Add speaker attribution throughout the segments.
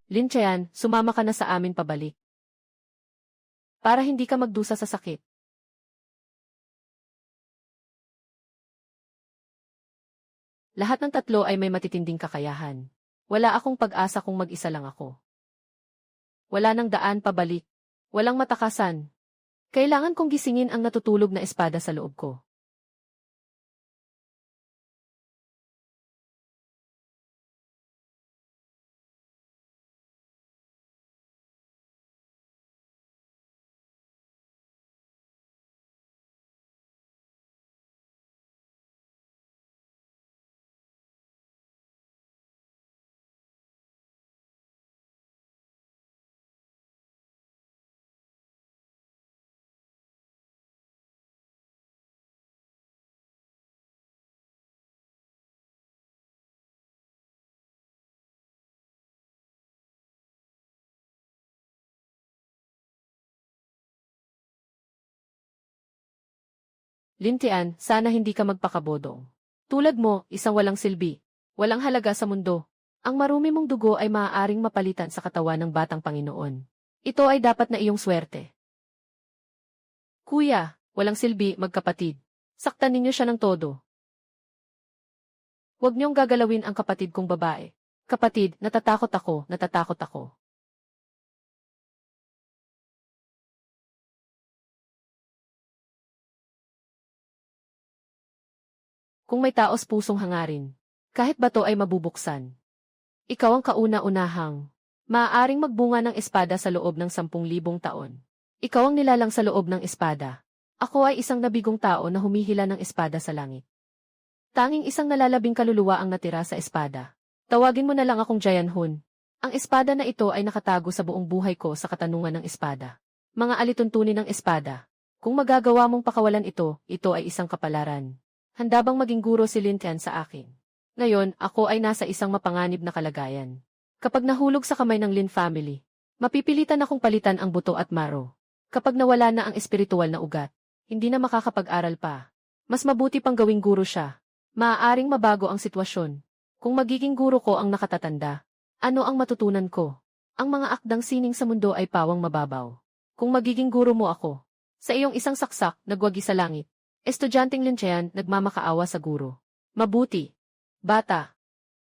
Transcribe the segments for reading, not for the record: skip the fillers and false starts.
Speaker 1: Lin Chean, sumama ka na sa amin pabalik. Para hindi ka magdusa sa sakit. Lahat ng tatlo ay may matitinding kakayahan. Wala akong pag-asa kung mag-isa lang ako. Wala nang daan pabalik. Walang matakasan. Kailangan kong gisingin ang natutulog na espada sa loob ko. Lin Tian, sana hindi ka magpakabodong. Tulad mo, isang walang silbi, walang halaga sa mundo. Ang marumi mong dugo ay maaaring mapalitan sa katawan ng batang Panginoon. Ito ay dapat na iyong swerte. Kuya, walang silbi, magkapatid. Saktan ninyo siya ng todo. Huwag niyong gagalawin ang kapatid kong babae. Kapatid, natatakot ako, natatakot ako. Kung may taos pusong hangarin, kahit bato ay mabubuksan. Ikaw ang kauna-unahang. Maaaring magbunga ng espada sa loob ng 10,000 taon. Ikaw ang nilalang sa loob ng espada. Ako ay isang nabigong tao na humihila ng espada sa langit. Tanging isang nalalabing kaluluwa ang natira sa espada. Tawagin mo na lang akong Jayan Hun. Ang espada na ito ay nakatago sa buong buhay ko sa katanungan ng espada. Mga alituntunin ng espada. Kung magagawa mong pakawalan ito, ito ay isang kapalaran. Handa bang maging guro si Lin Tian sa akin? Ngayon, ako ay nasa isang mapanganib na kalagayan. Kapag nahulog sa kamay ng Lin family, mapipilitan akong palitan ang buto at maro. Kapag nawala na ang espiritual na ugat, hindi na makakapag-aral pa. Mas mabuti pang gawing guro siya. Maaaring mabago ang sitwasyon. Kung magiging guro ko ang nakatatanda, ano ang matutunan ko? Ang mga akdang sining sa mundo ay pawang mababaw. Kung magiging guro mo ako, sa iyong isang saksak, nagwagi sa langit. Estudyanteng Lin Chean, nagmamakaawa sa guro. Mabuti. Bata.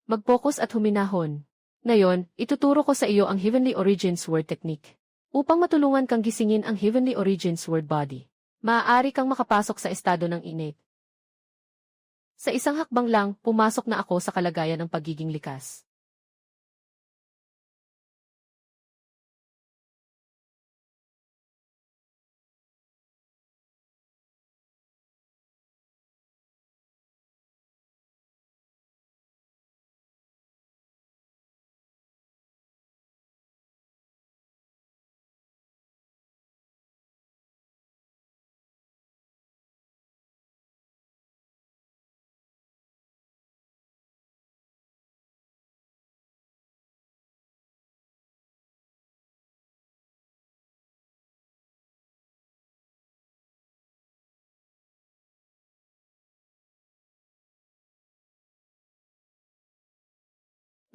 Speaker 1: Mag-focus at huminahon. Ngayon, ituturo ko sa iyo ang Heavenly Origins Word Technique. Upang matulungan kang gisingin ang Heavenly Origins Word Body, maaari kang makapasok sa estado ng innate. Sa isang hakbang lang, pumasok na ako sa kalagayan ng pagiging likas.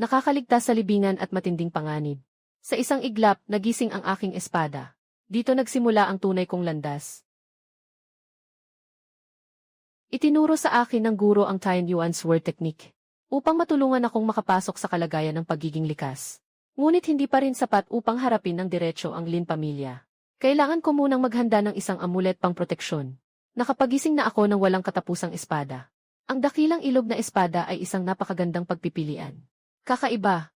Speaker 1: Nakakaligtas sa libingan at matinding panganib. Sa isang iglap, nagising ang aking espada. Dito nagsimula ang tunay kong landas. Itinuro sa akin ng guro ang Tian Yuan's Word Technique upang matulungan akong makapasok sa kalagayan ng pagiging likas. Ngunit hindi pa rin sapat upang harapin ng diretso ang Lin pamilya. Kailangan ko munang maghanda ng isang amulet pang proteksyon. Nakapagising na ako ng walang katapusang espada. Ang dakilang ilog na espada ay isang napakagandang pagpipilian. Kakaiba.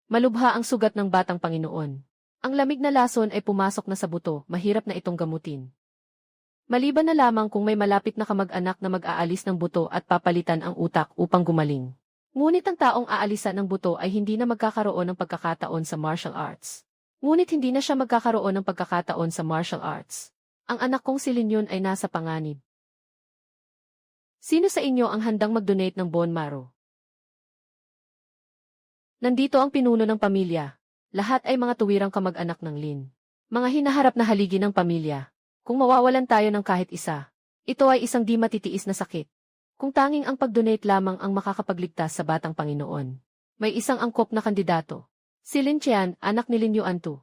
Speaker 1: Malubha ang sugat ng batang Panginoon. Ang lamig na lason ay pumasok na sa buto, mahirap na itong gamutin. Maliban na lamang kung may malapit na kamag-anak na mag-aalis ng buto at papalitan ang utak upang gumaling. Ngunit ang taong aalisan ng buto ay hindi na magkakaroon ng pagkakataon sa martial arts. Ngunit hindi na siya magkakaroon ng pagkakataon sa martial arts. Ang anak kong si Lin Yun ay nasa panganib. Sino sa inyo ang handang mag-donate ng bone marrow? Nandito ang pinuno ng pamilya. Lahat ay mga tuwirang kamag-anak ng Lin. Mga hinaharap na haligi ng pamilya. Kung mawawalan tayo ng kahit isa, ito ay isang di matitiis na sakit. Kung tanging ang pag-donate lamang ang makakapagligtas sa batang Panginoon. May isang angkop na kandidato. Si Lin Qian, anak ni Lin Yuantu.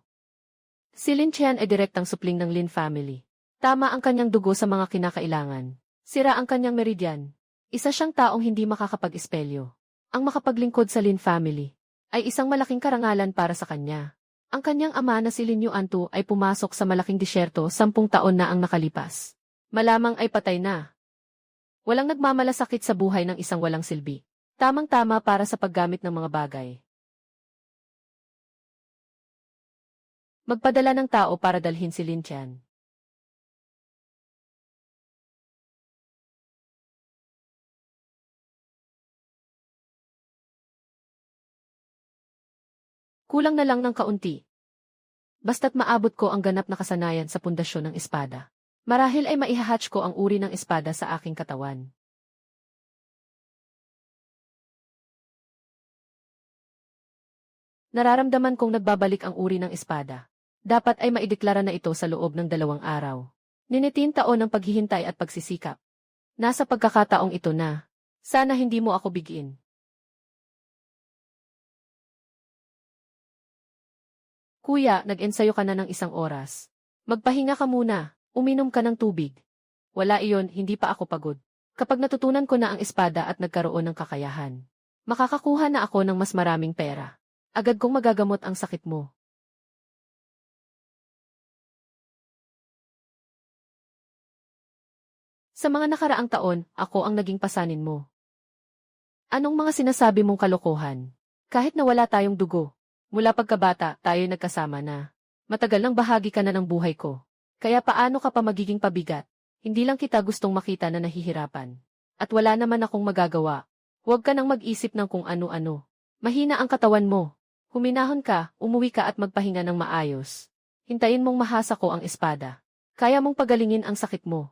Speaker 1: Si Lin Qian ay direktang supling ng Lin family. Tama ang kanyang dugo sa mga kinakailangan. Sira ang kanyang meridian. Isa siyang taong hindi makakapag-espelyo. Ang makapaglingkod sa Lin family ay isang malaking karangalan para sa kanya. Ang kanyang ama na si Lin Yuantu ay pumasok sa malaking disyerto 10 taon na ang nakalipas. Malamang ay patay na. Walang nagmamalasakit sa buhay ng isang walang silbi. Tamang-tama para sa paggamit ng mga bagay. Magpadala ng tao para dalhin si Lin Qian. Kulang na lang ng kaunti. Basta't maabot ko ang ganap na kasanayan sa pundasyon ng espada. Marahil ay maihahatch ko ang uri ng espada sa aking katawan. Nararamdaman kong nagbabalik ang uri ng espada. Dapat ay maideklara na ito sa loob ng 2 araw. Ninitin taon ng paghihintay at pagsisikap. Nasa pagkakataong ito na. Sana hindi mo ako bigin. Kuya, nag-ensayo ka na ng 1 oras. Magpahinga ka muna, uminom ka ng tubig. Wala iyon, hindi pa ako pagod. Kapag natutunan ko na ang espada at nagkaroon ng kakayahan, makakakuha na ako ng mas maraming pera. Agad kong magagamot ang sakit mo. Sa mga nakaraang taon, ako ang naging pasanin mo. Anong mga sinasabi mong kalokohan? Kahit na wala tayong dugo. Mula pagkabata, tayo'y nagkasama na. Matagal nang bahagi ka na ng buhay ko. Kaya paano ka pa magiging pabigat? Hindi lang kita gustong makita na nahihirapan. At wala naman akong magagawa. Huwag ka nang mag-isip ng kung ano-ano. Mahina ang katawan mo. Huminahon ka, umuwi ka at magpahinga ng maayos. Hintayin mong mahasa ko ang espada. Kaya mong pagalingin ang sakit mo.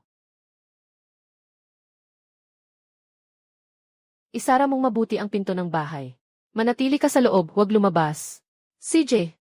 Speaker 1: Isara mong mabuti ang pinto ng bahay. Manatili ka sa loob, huwag lumabas. CJ.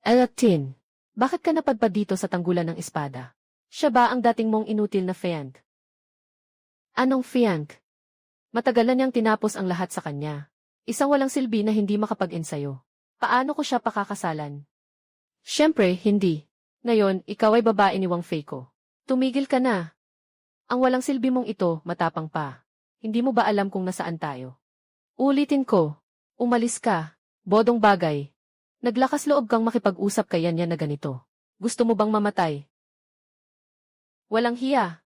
Speaker 1: Alatin. Bakit ka napadpad dito sa tanggulan ng espada? Siya ba ang dating mong inutil na Fiang? Anong Fiang? Matagal na niyang tinapos ang lahat sa kanya. Isang walang silbi na hindi makapag-ensayo. Paano ko siya pakakasalan? Siyempre, hindi. Ngayon, ikaw ay babae ni Wang Fei ko. Tumigil ka na. Ang walang silbi mong ito, matapang pa. Hindi mo ba alam kung nasaan tayo? Ulitin ko. Umalis ka. Bodong bagay. Naglakas loob kang makipag-usap kay Yan na ganito. Gusto mo bang mamatay? Walang hiya.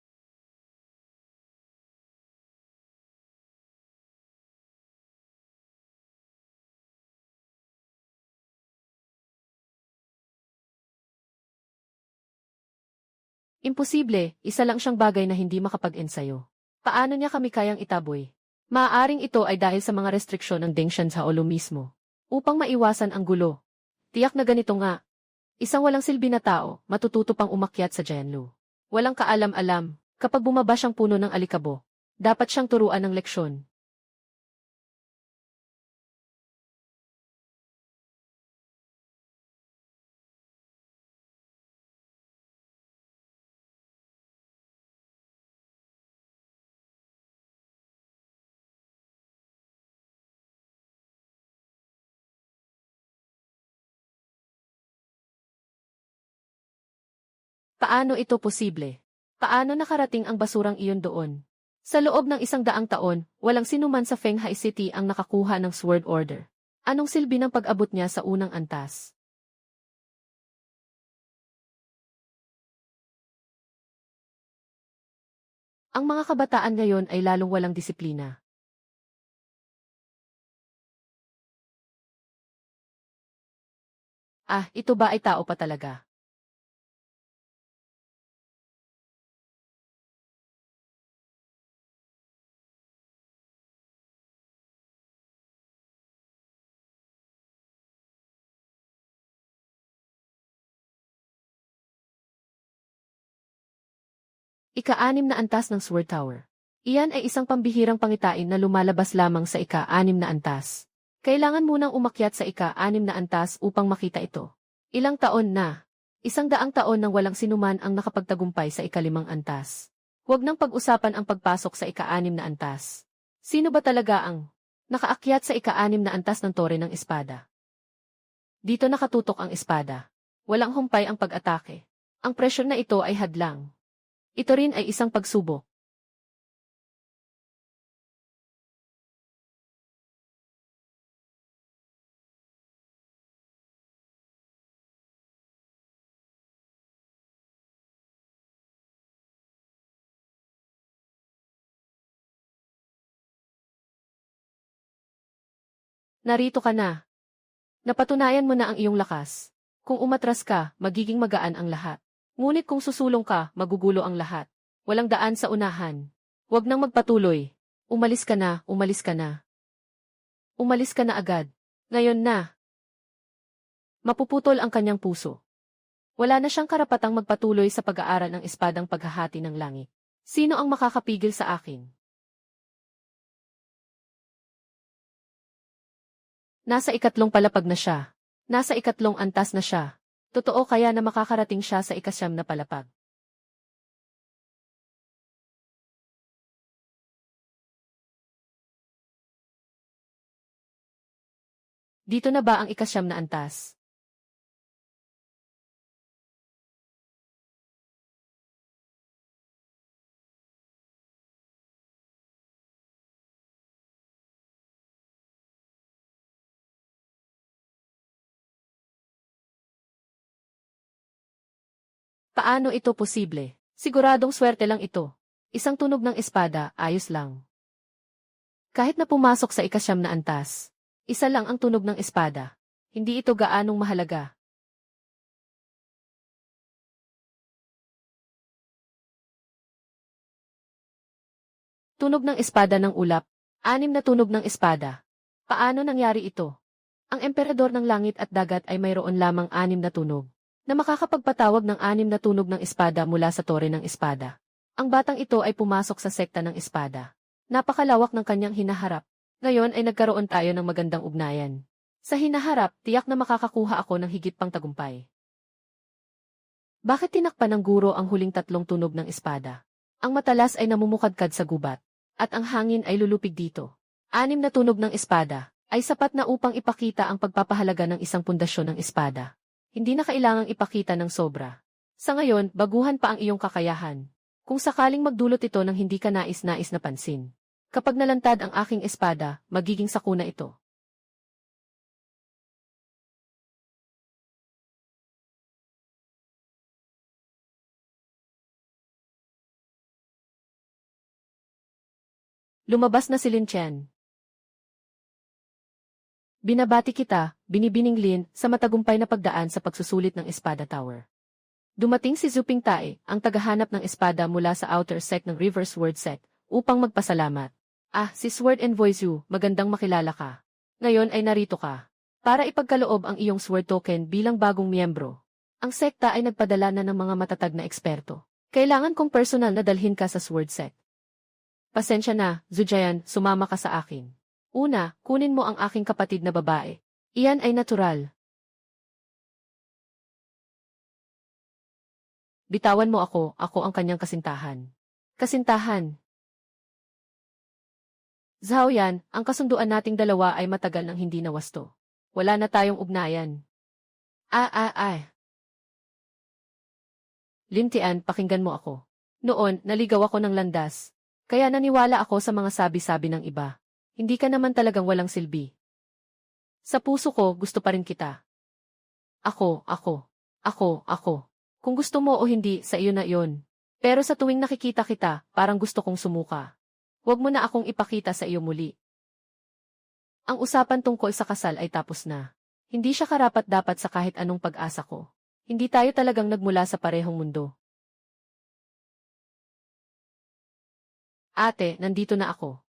Speaker 1: Imposible, isa lang siyang bagay na hindi makapag-ensayo. Paano niya kami kayang itaboy? Maaaring ito ay dahil sa mga restriksyon ng Dengshan sa Olo mismo. Upang maiwasan ang gulo. Tiyak na ganito nga. Isang walang silbi na tao, matututo pang umakyat sa Jianlu. Walang kaalam-alam, kapag bumaba siyang puno ng alikabo, dapat siyang turuan ng leksyon. Paano ito posible? Paano nakarating ang basurang iyon doon? Sa loob ng 100 taon, walang sinuman sa Fenghai City ang nakakuha ng Sword Order. Anong silbi ng pag-abot niya sa unang antas? Ang mga kabataan ngayon ay lalong walang disiplina. Ah, ito ba ay tao pa talaga? Ika-6 na antas ng Sword Tower. Iyan ay isang pambihirang pangitain na lumalabas lamang sa ika-6 na antas. Kailangan munang umakyat sa ika-6 na antas upang makita ito. Ilang taon na? 100 taon nang walang sinuman ang nakapagtagumpay sa ika-5 antas. Huwag nang pag-usapan ang pagpasok sa ika-6 na antas. Sino ba talaga ang nakaakyat sa ika-6 na antas ng Tore ng Espada? Dito nakatutok ang espada. Walang humpay ang pag-atake. Ang presyon na ito ay hadlang. Ito rin ay isang pagsubok. Narito ka na. Napatunayan mo na ang iyong lakas. Kung umatras ka, magiging magaan ang lahat. Ngunit kung susulong ka, magugulo ang lahat. Walang daan sa unahan. Huwag nang magpatuloy. Umalis ka na, umalis ka na. Umalis ka na agad. Ngayon na. Mapuputol ang kanyang puso. Wala na siyang karapatang magpatuloy sa pag-aaral ng espadang paghahati ng langit. Sino ang makakapigil sa akin? Nasa ikatlong palapag na siya. Nasa ikatlong antas na siya. Totoo kaya na makakarating siya sa ika-9 na palapag. Dito na ba ang ika-9 na antas? Paano ito posible? Siguradong swerte lang ito. Isang tunog ng espada, ayos lang. Kahit na pumasok sa ika-9 na antas, isa lang ang tunog ng espada. Hindi ito gaanong mahalaga. Tunog ng espada ng ulap. 6 na tunog ng espada. Paano nangyari ito? Ang emperador ng langit at dagat ay mayroon lamang 6 na tunog, na makakapagpatawag ng 6 na tunog ng espada mula sa tore ng espada. Ang batang ito ay pumasok sa sekta ng espada. Napakalawak ng kanyang hinaharap. Ngayon ay nagkaroon tayo ng magandang ugnayan. Sa hinaharap, tiyak na makakakuha ako ng higit pang tagumpay. Bakit tinakpan ng guro ang huling 3 tunog ng espada? Ang matalas ay namumukadkad sa gubat, at ang hangin ay lulupig dito. 6 na tunog ng espada ay sapat na upang ipakita ang pagpapahalaga ng isang pundasyon ng espada. Hindi na kailangang ipakita ng sobra. Sa ngayon, baguhan pa ang iyong kakayahan. Kung sakaling magdulot ito ng hindi ka nais-nais na pansin. Kapag nalantad ang aking espada, magiging sakuna ito. Lumabas na si Lin Chen. Binabati kita, binibining Lin, sa matagumpay na pagdaan sa pagsusulit ng Espada Tower. Dumating si Zhu Pingtai, ang tagahanap ng espada mula sa outer sect ng River Sword Sect, upang magpasalamat. Ah, si Sword Envoy Zhu, magandang makilala ka. Ngayon ay narito ka. Para ipagkaloob ang iyong Sword Token bilang bagong miyembro. Ang sekta ay nagpadala na ng mga matatag na eksperto. Kailangan kong personal na dalhin ka sa Sword Sect. Pasensya na, Zujayan, sumama ka sa akin. Una, kunin mo ang aking kapatid na babae. Iyan ay natural. Bitawan mo ako ang kanyang kasintahan. Kasintahan. Zhaoyan, ang kasunduan nating dalawa ay matagal nang hindi nawasto. Wala na tayong ugnayan. Lin Tian, pakinggan mo ako. Noon, naligaw ako ng landas. Kaya naniwala ako sa mga sabi-sabi ng iba. Hindi ka naman talagang walang silbi. Sa puso ko, gusto pa rin kita. Ako. Kung gusto mo o hindi, sa iyo na iyon. Pero sa tuwing nakikita kita, parang gusto kong sumuka. Huwag mo na akong ipakita sa iyo muli. Ang usapan tungkol sa kasal ay tapos na. Hindi siya karapat-dapat sa kahit anong pag-asa ko. Hindi tayo talagang nagmula sa parehong mundo. Ate, nandito na ako.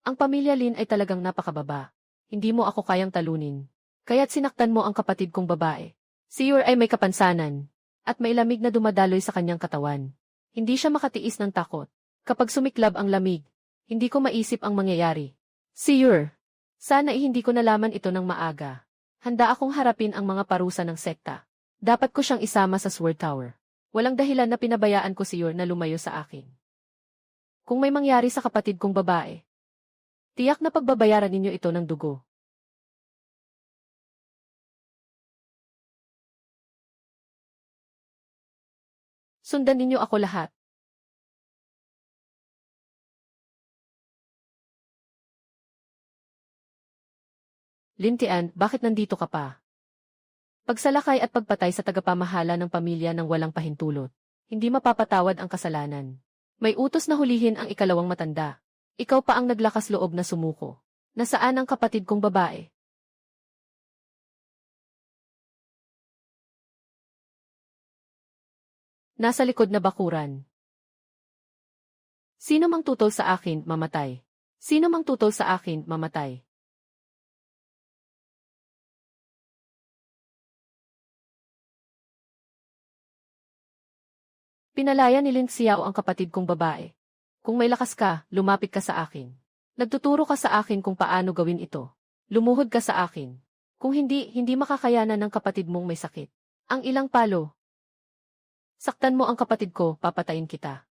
Speaker 1: Ang pamilya Lin ay talagang napakababa. Hindi mo ako kayang talunin. Kaya't sinaktan mo ang kapatid kong babae. Si Yor ay may kapansanan, at may lamig na dumadaloy sa kanyang katawan. Hindi siya makatiis ng takot. Kapag sumiklab ang lamig, hindi ko maisip ang mangyayari. Si Yor, sana hindi ko nalaman ito ng maaga. Handa akong harapin ang mga parusa ng sekta. Dapat ko siyang isama sa Sword Tower. Walang dahilan na pinabayaan ko si Yor na lumayo sa akin. Kung may mangyari sa kapatid kong babae, tiyak na pagbabayaran ninyo ito ng dugo. Sundan ninyo ako lahat. Lin Tian, bakit nandito ka pa? Pagsalakay at pagpatay sa tagapamahala ng pamilya ng walang pahintulot. Hindi mapapatawad ang kasalanan. May utos na hulihin ang ikalawang matanda. Ikaw pa ang naglakas loob na sumuko. Nasaan ang kapatid kong babae? Nasa likod na bakuran. Sino mang tutol sa akin, mamatay. Sino mang tutol sa akin, mamatay. Pinalaya ni Lin Xiao ang kapatid kong babae. Kung may lakas ka, lumapit ka sa akin. Nagtuturo ka sa akin kung paano gawin ito. Lumuhod ka sa akin. Kung hindi, hindi makakayanan ng kapatid mong may sakit. Ang ilang palo. Saktan mo ang kapatid ko, papatayin kita.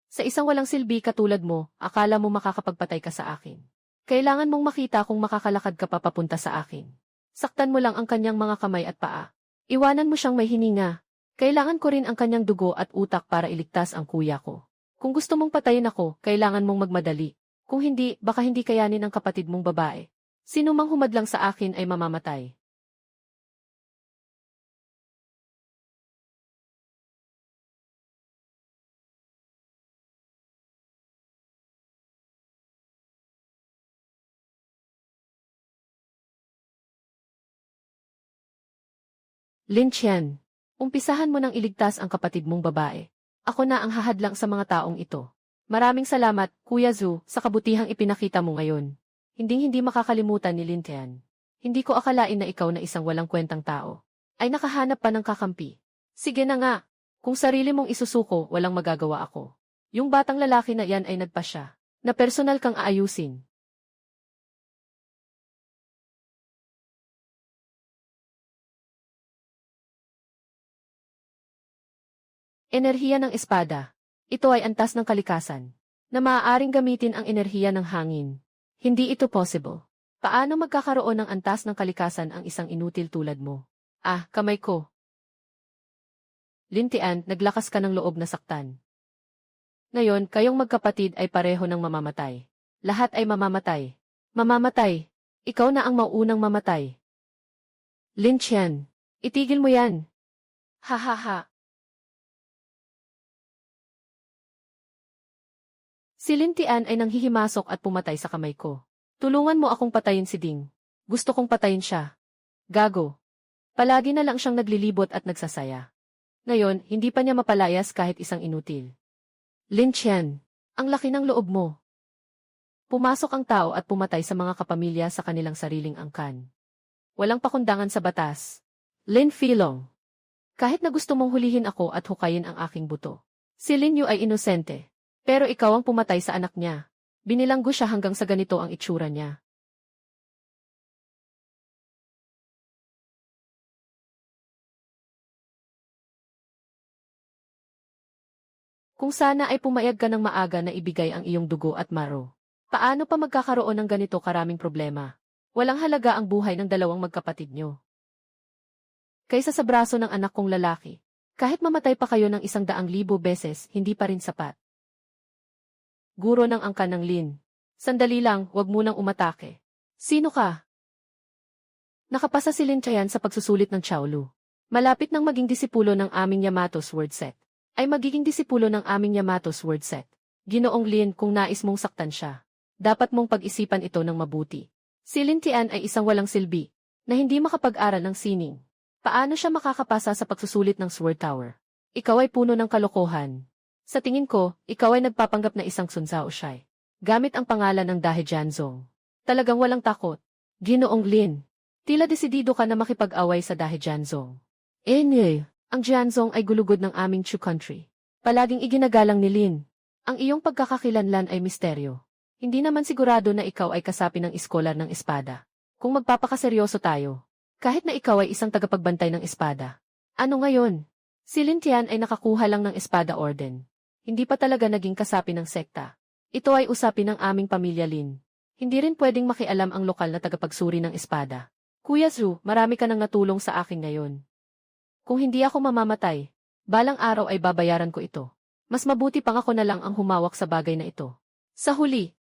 Speaker 1: Sa isang walang silbi katulad mo, akala mo makakapagpatay ka sa akin. Kailangan mong makita kung makakalakad ka pa papunta sa akin. Saktan mo lang ang kanyang mga kamay at paa. Iwanan mo siyang may hininga. Kailangan ko rin ang kanyang dugo at utak para iligtas ang kuya ko. Kung gusto mong patayin ako, kailangan mong magmadali. Kung hindi, baka hindi kayanin ang kapatid mong babae. Sino mang humadlang sa akin ay mamamatay. Lin Qian, umpisahan mo nang iligtas ang kapatid mong babae. Ako na ang hahadlang sa mga taong ito. Maraming salamat, Kuya Zhu, sa kabutihang ipinakita mo ngayon. Hinding-hindi makakalimutan ni Lin Tian. Hindi ko akalain na ikaw na isang walang kwentang tao ay nakahanap pa ng kakampi. Sige na nga, kung sarili mong isusuko, walang magagawa ako. Yung batang lalaki na yan ay nagpasya, na personal kang aayusin. Enerhiya ng espada. Ito ay antas ng kalikasan, na maaaring gamitin ang enerhiya ng hangin. Hindi ito possible. Paano magkakaroon ng antas ng kalikasan ang isang inutil tulad mo? Ah, kamay ko. Lin Tian, naglakas ka ng loob na saktan. Ngayon, kayong magkapatid ay pareho ng mamamatay. Lahat ay mamamatay. Mamamatay. Ikaw na ang mauunang mamatay. Lin Qian, itigil mo yan. Ha ha ha. Si Lin Tian ay nanghihimasok at pumatay sa kamay ko. Tulungan mo akong patayin si Ding. Gusto kong patayin siya. Gago. Palagi na lang siyang naglilibot at nagsasaya. Ngayon, hindi pa niya mapalayas kahit isang inutil. Lin Qian, ang laki ng loob mo. Pumasok ang tao at pumatay sa mga kapamilya sa kanilang sariling angkan. Walang pakundangan sa batas. Lin Filong. Kahit na gusto mong hulihin ako at hukayin ang aking buto. Si Lin Yu ay inosente. Pero ikaw ang pumatay sa anak niya. Binilanggo siya hanggang sa ganito ang itsura niya. Kung sana ay pumayag ka ng maaga na ibigay ang iyong dugo at maro. Paano pa magkakaroon ng ganito karaming problema? Walang halaga ang buhay ng dalawang magkapatid niyo. Kaysa sa braso ng anak kong lalaki. Kahit mamatay pa kayo ng 100,000 beses, hindi pa rin sapat. Guro ng angkan ng Lin. Sandali lang, wag munang umatake. Sino ka? Nakapasa si Lin Qian sa pagsusulit ng Chaolu. Malapit nang maging disipulo ng aming Yamato Sword Set. Ay magiging disipulo ng aming Yamato Sword Set. Ginoong Lin, kung nais mong saktan siya, dapat mong pag-isipan ito ng mabuti. Si Lin Tian ay isang walang silbi, na hindi makapag-aral ng sining. Paano siya makakapasa sa pagsusulit ng Sword Tower? Ikaw ay puno ng kalokohan. Sa tingin ko, ikaw ay nagpapanggap na isang Sun Zhao gamit ang pangalan ng Dahe Jianzong. Talagang walang takot. Ginoong Lin. Tila desidido ka na makipag-away sa Dahe Jianzong. Ang Jianzong ay gulugod ng aming Chu country. Palaging iginagalang ni Lin. Ang iyong pagkakakilanlan ay misteryo. Hindi naman sigurado na ikaw ay kasapi ng iskolar ng espada. Kung magpapakaseryoso tayo, kahit na ikaw ay isang tagapagbantay ng espada. Ano ngayon? Si Lin Tian ay nakakuha lang ng espada orden. Hindi pa talaga naging kasapi ng sekta. Ito ay usapin ng aming pamilya Lin. Hindi rin pwedeng makialam ang lokal na tagapagsuri ng espada. Kuya Zhu, marami ka nang natulong sa akin ngayon. Kung hindi ako mamamatay, balang araw ay babayaran ko ito. Mas mabuti pang ako na lang ang humawak sa bagay na ito. Sa huli,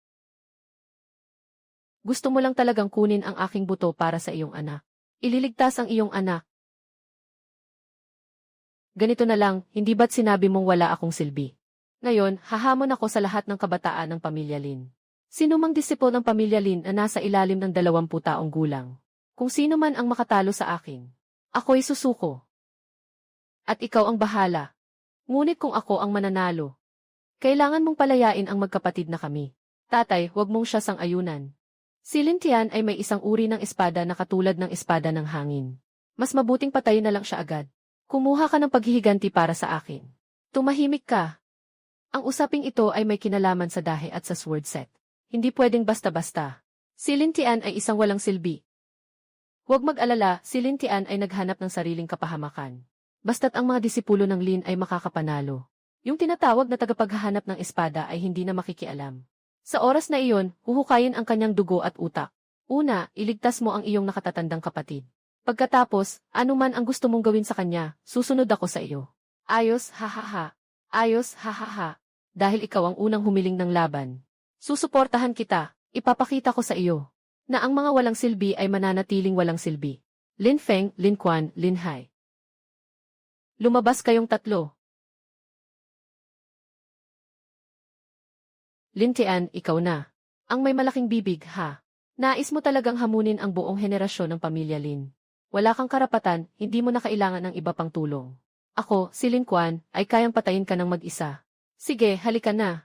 Speaker 1: gusto mo lang talagang kunin ang aking buto para sa iyong anak. Ililigtas ang iyong anak. Ganito na lang, hindi ba't sinabi mong wala akong silbi? Ngayon, hahamon ako sa lahat ng kabataan ng pamilya Lin. Sino mang disipo ng pamilya Lin na nasa ilalim ng 20 taong gulang? Kung sino man ang makatalo sa akin, ako'y susuko. At ikaw ang bahala. Ngunit kung ako ang mananalo, kailangan mong palayain ang magkapatid na kami. Tatay, huwag mong siya sang-ayunan. Si Lin Tian ay may isang uri ng espada na katulad ng espada ng hangin. Mas mabuting patayin na lang siya agad. Kumuha ka ng paghihiganti para sa akin. Tumahimik ka. Ang usaping ito ay may kinalaman sa dahe at sa sword set. Hindi pwedeng basta-basta. Si Lin Tian ay isang walang silbi. Huwag mag-alala, si Lin Tian ay naghanap ng sariling kapahamakan. Basta't ang mga disipulo ng Lin ay makakapanalo. Yung tinatawag na tagapaghahanap ng espada ay hindi na makikialam. Sa oras na iyon, huhukayin ang kanyang dugo at utak. Una, iligtas mo ang iyong nakatatandang kapatid. Pagkatapos, anuman ang gusto mong gawin sa kanya, susunod ako sa iyo. Ayos, hahaha. Ayos, hahaha. Dahil ikaw ang unang humiling ng laban. Susuportahan kita, ipapakita ko sa iyo na ang mga walang silbi ay mananatiling walang silbi. Lin Feng, Lin Quan, Lin Hai. Lumabas kayong tatlo. Lin Tian, ikaw na. Ang may malaking bibig, ha? Nais mo talagang hamunin ang buong henerasyon ng pamilya Lin. Wala kang karapatan, hindi mo na kailangan ng iba pang tulong. Ako, si Lin Quan, ay kayang patayin ka ng mag-isa. Sige, halika na.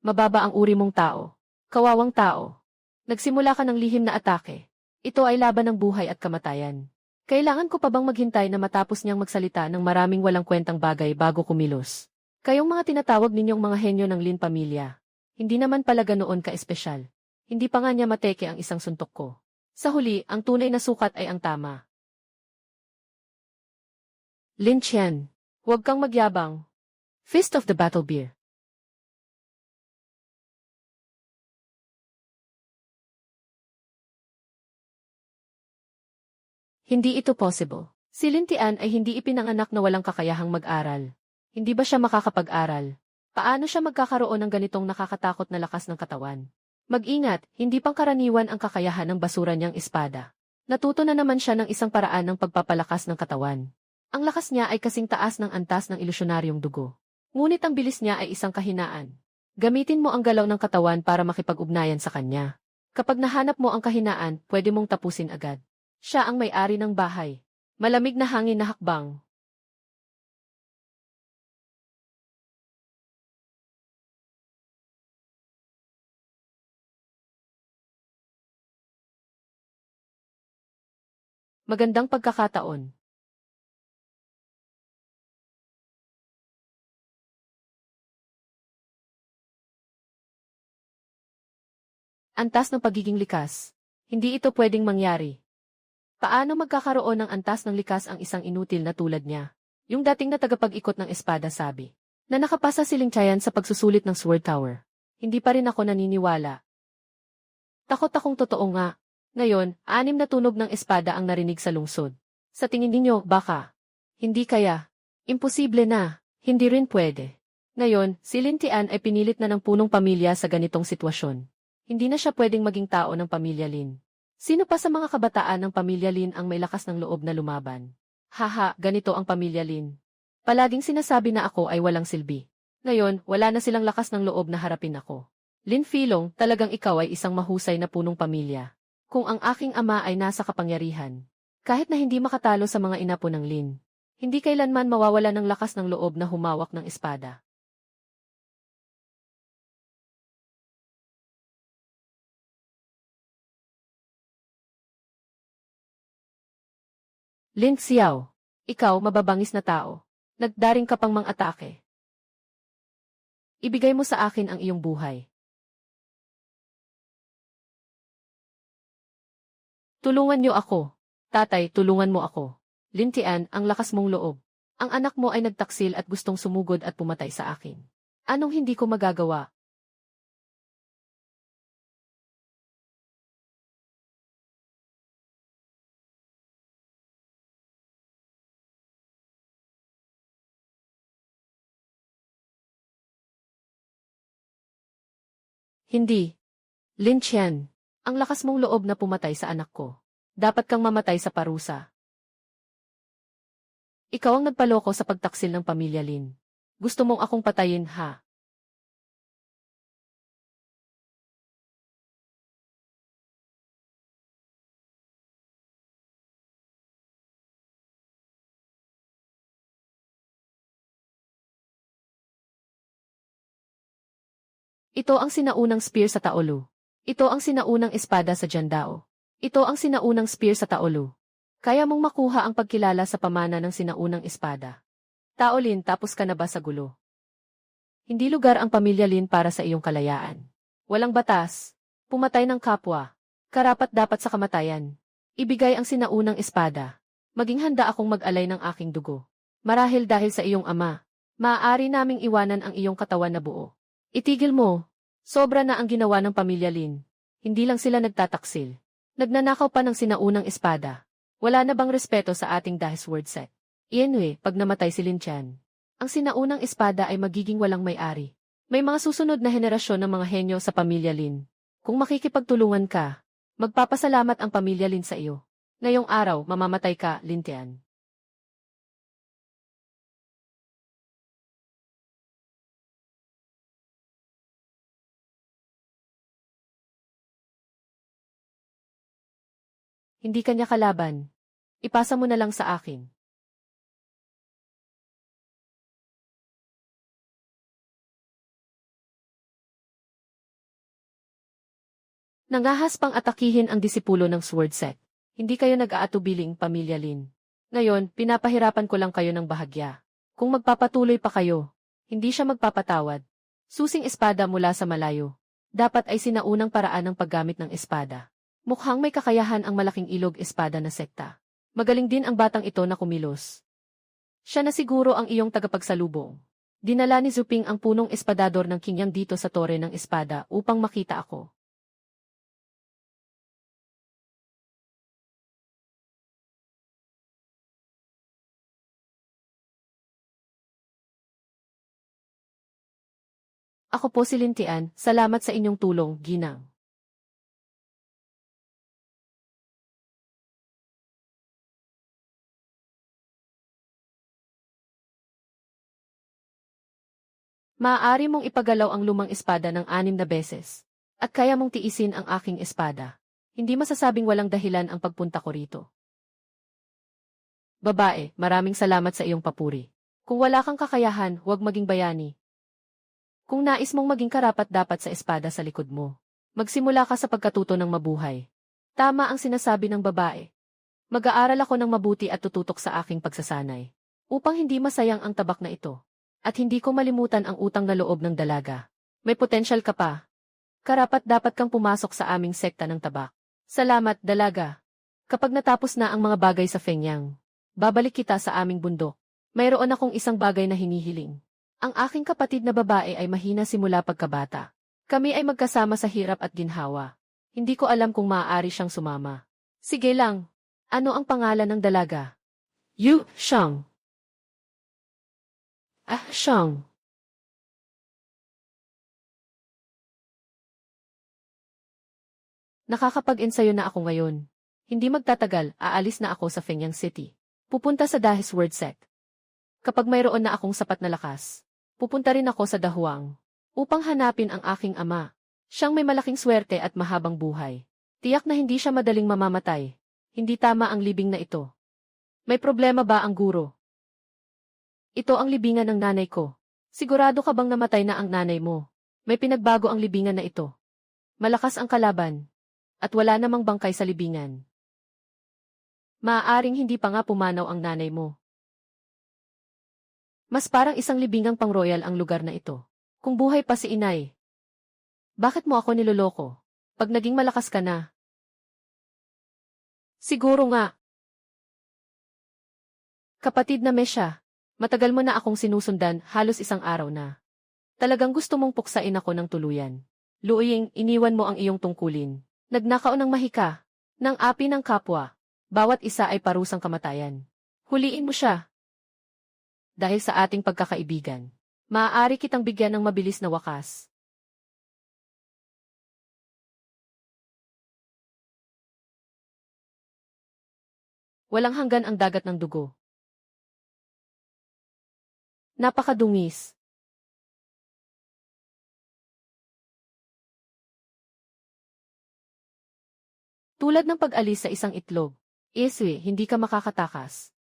Speaker 1: Mababa ang uri mong tao. Kawawang tao. Nagsimula ka ng lihim na atake. Ito ay laban ng buhay at kamatayan. Kailangan ko pa bang maghintay na matapos niyang magsalita ng maraming walang kwentang bagay bago kumilos? Kayong mga tinatawag ninyong mga henyo ng Lin pamilya. Hindi naman pala ganoon ka-espesyal. Hindi pa nga niya mateke ang isang suntok ko. Sa huli, ang tunay na sukat ay ang tama. Lin Qian, huwag kang magyabang. Fist of the Battle Beer. Hindi ito possible. Si Lin Tian ay hindi ipinanganak na walang kakayahang mag-aral. Hindi ba siya makakapag-aral? Paano siya magkakaroon ng ganitong nakakatakot na lakas ng katawan? Mag-ingat, hindi pangkaraniwan ang kakayahan ng basura niyang espada. Natuto na naman siya ng isang paraan ng pagpapalakas ng katawan. Ang lakas niya ay kasing taas ng antas ng ilusyonaryong dugo. Ngunit ang bilis niya ay isang kahinaan. Gamitin mo ang galaw ng katawan para makipag-ugnayan sa kanya. Kapag nahanap mo ang kahinaan, pwede mong tapusin agad. Siya ang may-ari ng bahay. Malamig na hangin na hakbang. Magandang pagkakataon. Antas ng pagiging likas. Hindi ito pwedeng mangyari. Paano magkakaroon ng antas ng likas ang isang inutil na tulad niya? Yung dating na tagapag-ikot ng espada sabi, na nakapasa si Ling Qian sa pagsusulit ng Sword Tower. Hindi pa rin ako naniniwala. Takot akong totoo nga. Ngayon, 6 na tunog ng espada ang narinig sa lungsod. Sa tingin ninyo, baka? Hindi kaya? Imposible na. Hindi rin pwede. Ngayon, si Lin Tian ay pinilit na ng punong pamilya sa ganitong sitwasyon. Hindi na siya pwedeng maging tao ng pamilya Lin. Sino pa sa mga kabataan ng pamilya Lin ang may lakas ng loob na lumaban? Haha, ganito ang pamilya Lin. Palaging sinasabi na ako ay walang silbi. Ngayon, wala na silang lakas ng loob na harapin ako. Lin Filong, talagang ikaw ay isang mahusay na punong pamilya. Kung ang aking ama ay nasa kapangyarihan, kahit na hindi makatalo sa mga inapo ng Lin, hindi kailanman mawawala ng lakas ng loob na humawak ng espada. Lin Xiao, ikaw mababangis na tao. Nagdaring ka pang mang-atake. Ibigay mo sa akin ang iyong buhay. Tulungan niyo ako. Tatay, tulungan mo ako. Lin Tian, ang lakas mong loob. Ang anak mo ay nagtaksil at gustong sumugod at pumatay sa akin. Anong hindi ko magagawa? Hindi. Lin Qian, ang lakas mong loob na pumatay sa anak ko. Dapat kang mamatay sa parusa. Ikaw ang nagpaloko sa pagtaksil ng pamilya Lin. Gusto mong akong patayin, ha? Ito ang sinaunang spear sa Taolu. Ito ang sinaunang espada sa Jandao. Ito ang sinaunang spear sa Taolu. Kaya mong makuha ang pagkilala sa pamana ng sinaunang espada. Taolin, tapos ka na ba sa gulo? Hindi lugar ang pamilya Lin para sa iyong kalayaan. Walang batas. Pumatay ng kapwa. Karapat dapat sa kamatayan. Ibigay ang sinaunang espada. Maging handa akong mag-alay ng aking dugo. Marahil dahil sa iyong ama, maaari naming iwanan ang iyong katawan na buo. Itigil mo. Sobra na ang ginawa ng pamilya Lin. Hindi lang sila nagtataksil. Nagnanakaw pa ng sinaunang espada. Wala na bang respeto sa ating dahis word set? Ienwe, pag namatay si Lin Tian, ang sinaunang espada ay magiging walang may-ari. May mga susunod na henerasyon ng mga henyo sa pamilya Lin. Kung makikipagtulungan ka, magpapasalamat ang pamilya Lin sa iyo. Ngayong araw, mamamatay ka, Lin Tian. Hindi kanya kalaban. Ipasa mo na lang sa akin. Nangahas pang atakihin ang disipulo ng sword set. Hindi kayo nag-aatubiling, pamilya Lin. Ngayon, pinapahirapan ko lang kayo ng bahagya. Kung magpapatuloy pa kayo, hindi siya magpapatawad. Susing espada mula sa malayo. Dapat ay sinaunang paraan ng paggamit ng espada. Mukhang may kakayahan ang malaking ilog espada na sekta. Magaling din ang batang ito na kumilos. Siya na siguro ang iyong tagapagsalubong. Dinala ni Zuping ang punong espadador ng Qingyang dito sa tore ng espada upang makita ako. Ako po si Lintian, salamat sa inyong tulong, Ginang. Maaari mong ipagalaw ang lumang espada ng 6 na beses. At kaya mong tiisin ang aking espada. Hindi masasabing walang dahilan ang pagpunta ko rito. Babae, maraming salamat sa iyong papuri. Kung wala kang kakayahan, huwag maging bayani. Kung nais mong maging karapat-dapat sa espada sa likod mo, magsimula ka sa pagkatuto ng mabuhay. Tama ang sinasabi ng babae. Mag-aaral ako ng mabuti at tututok sa aking pagsasanay. Upang hindi masayang ang tabak na ito. At hindi ko malimutan ang utang na loob ng dalaga. May potensyal ka pa. Karapat-dapat kang pumasok sa aming sekta ng tabak. Salamat, dalaga. Kapag natapos na ang mga bagay sa Fengyang, babalik kita sa aming bundok. Mayroon akong isang bagay na hinihiling. Ang aking kapatid na babae ay mahina simula pagkabata. Kami ay magkasama sa hirap at ginhawa. Hindi ko alam kung maaari siyang sumama. Sige lang. Ano ang pangalan ng dalaga? Yu Shang. Shang. Nakakapag-ensayo na ako ngayon. Hindi magtatagal, aalis na ako sa Fengyang City. Pupunta sa Dahis Word Set. Kapag mayroon na akong sapat na lakas, pupunta rin ako sa Dahuang upang hanapin ang aking ama. Siyang may malaking swerte at mahabang buhay. Tiyak na hindi siya madaling mamamatay. Hindi tama ang libing na ito. May problema ba ang guro? Ito ang libingan ng nanay ko. Sigurado ka bang namatay na ang nanay mo? May pinagbago ang libingan na ito. Malakas ang kalaban. At wala namang bangkay sa libingan. Maaaring hindi pa nga pumanaw ang nanay mo. Mas parang isang libingang pang-royal ang lugar na ito. Kung buhay pa si inay. Bakit mo ako niloloko? Pag naging malakas ka na. Siguro nga. Kapatid na Mesha, matagal mo na akong sinusundan, halos isang araw na. Talagang gusto mong puksain ako ng tuluyan. Luuying, iniwan mo ang iyong tungkulin. Nagnakaw ng mahika, ng api ng kapwa. Bawat isa ay parusang kamatayan. Huliin mo siya. Dahil sa ating pagkakaibigan, maaari kitang bigyan ng mabilis na wakas. Walang hanggan ang dagat ng dugo. Napakadungis. Tulad ng pag-alis sa isang itlog. Iswe, hindi ka makakatakas.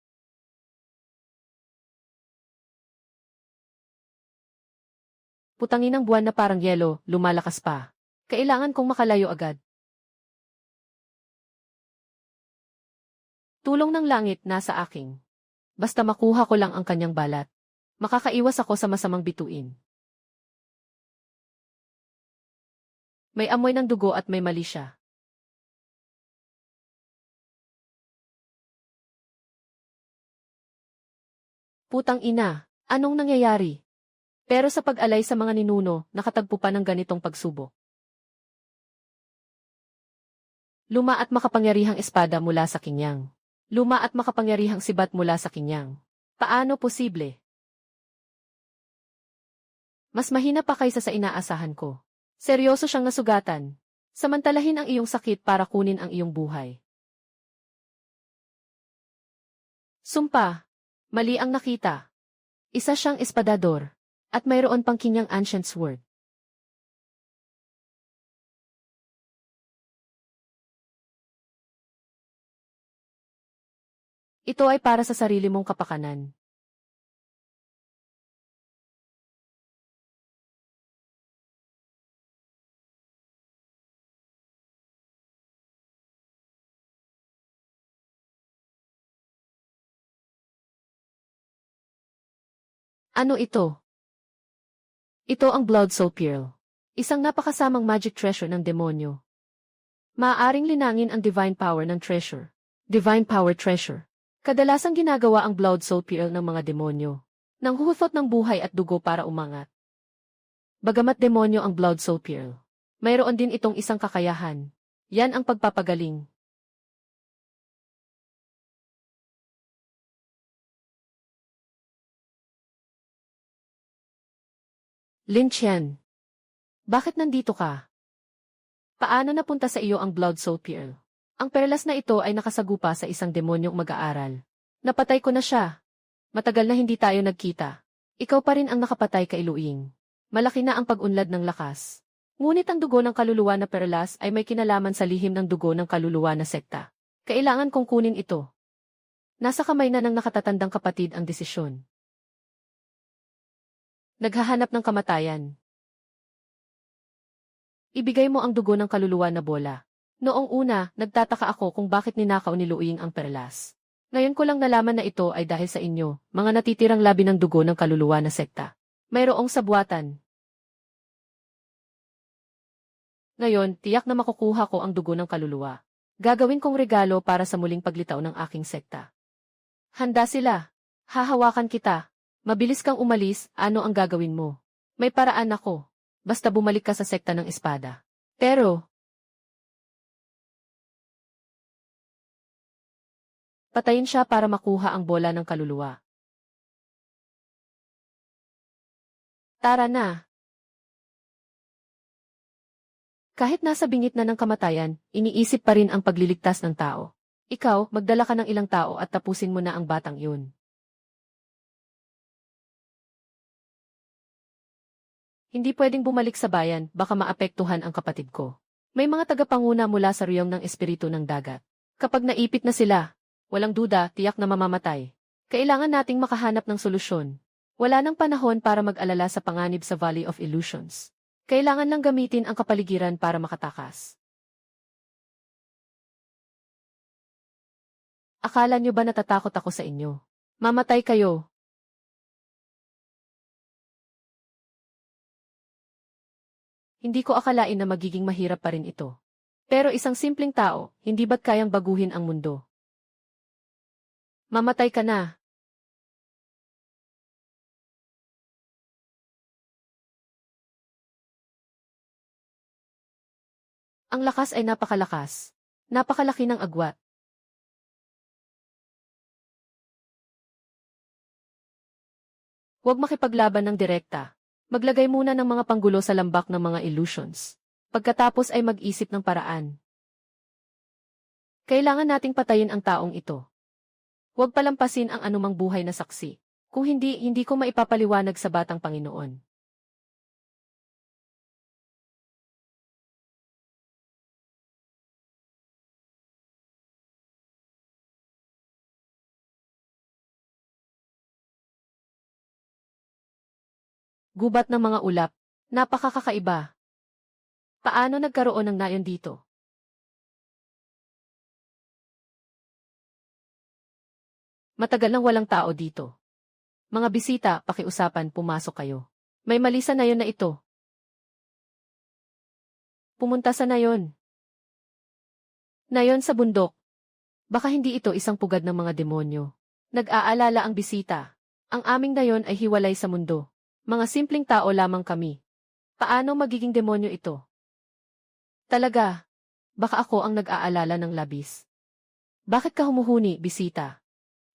Speaker 1: Putangin ng buwan na parang yelo, lumalakas pa. Kailangan kong makalayo agad. Tulong ng langit nasa aking. Basta makuha ko lang ang kanyang balat. Makakaiwas ako sa masamang bituin. May amoy ng dugo at may mali siya. Putang ina, anong nangyayari? Pero sa pag-alay sa mga ninuno, nakatagpo pa ng ganitong pagsubok. Luma at makapangyarihang espada mula sa kinyang. Luma at makapangyarihang sibat mula sa kinyang. Paano posible? Mas mahina pa kaysa sa inaasahan ko. Seryoso siyang nasugatan. Samantalahin ang iyong sakit para kunin ang iyong buhay. Sumpa. Mali ang nakita. Isa siyang espadador. At mayroon pang kinyang ancient sword. Ito ay para sa sarili mong kapakanan. Ano ito? Ito ang Blood Soul Pearl. Isang napakasamang magic treasure ng demonyo. Maaaring linangin ang divine power ng treasure. Divine power treasure. Kadalasang ginagawa ang Blood Soul Pearl ng mga demonyo. Nang huhuthot ng buhay at dugo para umangat. Bagamat demonyo ang Blood Soul Pearl, mayroon din itong isang kakayahan. Yan ang pagpapagaling. Lin Chen. Bakit nandito ka? Paano napunta sa iyo ang Blood Soul Pearl? Ang perlas na ito ay nakasagupa sa isang demonyong mag-aaral. Napatay ko na siya. Matagal na hindi tayo nagkita. Ikaw pa rin ang nakapatay kay Luing. Malaki na ang pag-unlad ng lakas. Ngunit ang dugo ng kaluluwa na perlas ay may kinalaman sa lihim ng dugo ng kaluluwa na sekta. Kailangan kong kunin ito. Nasa kamay na ng nakatatandang kapatid ang desisyon. Naghahanap ng kamatayan. Ibigay mo ang dugo ng kaluluwa na bola. Noong una, nagtataka ako kung bakit ninakaw ni Luing ang perlas. Ngayon ko lang nalaman na ito ay dahil sa inyo, mga natitirang labi ng dugo ng kaluluwa na sekta. Mayroong sabuatan. Ngayon, tiyak na makukuha ko ang dugo ng kaluluwa. Gagawin kong regalo para sa muling paglitaw ng aking sekta. Handa sila. Hahawakan kita. Mabilis kang umalis, ano ang gagawin mo? May paraan ako. Basta bumalik ka sa sekta ng espada. Pero, patayin siya para makuha ang bola ng kaluluwa. Tara na. Kahit nasa bingit na ng kamatayan, iniisip pa rin ang pagliligtas ng tao. Ikaw, magdala ka ng ilang tao at tapusin mo na ang batang yun. Hindi pwedeng bumalik sa bayan, baka maapektuhan ang kapatid ko. May mga tagapanguna mula sa riyong ng espiritu ng dagat. Kapag naipit na sila, walang duda, tiyak na mamamatay. Kailangan nating makahanap ng solusyon. Wala nang panahon para mag-alala sa panganib sa Valley of Illusions. Kailangan lang gamitin ang kapaligiran para makatakas. Akala niyo ba natatakot ako sa inyo? Mamatay kayo. Hindi ko akalain na magiging mahirap pa rin ito. Pero isang simpleng tao, hindi ba't kayang baguhin ang mundo? Mamatay ka na. Ang lakas ay napakalakas. Napakalaki ng agwat. Huwag makipaglaban ng direkta. Maglagay muna ng mga panggulo sa lambak ng mga illusions. Pagkatapos ay mag-isip ng paraan. Kailangan nating patayin ang taong ito. Huwag palampasin ang anumang buhay na saksi. Kung hindi, hindi ko maipapaliwanag sa batang Panginoon. Gubat ng mga ulap. Napakakakaiba. Paano nagkaroon ng nayon dito? Matagal nang walang tao dito. Mga bisita, pakiusapan, pumasok kayo. May mali sa nayon na ito. Pumunta sa nayon. Nayon sa bundok. Baka hindi ito isang pugad ng mga demonyo. Nag-aalala ang bisita. Ang aming nayon ay hiwalay sa mundo. Mga simpleng tao lamang kami. Paano magiging demonyo ito? Talaga, baka ako ang nag-aalala ng labis. Bakit ka humuhuni, bisita?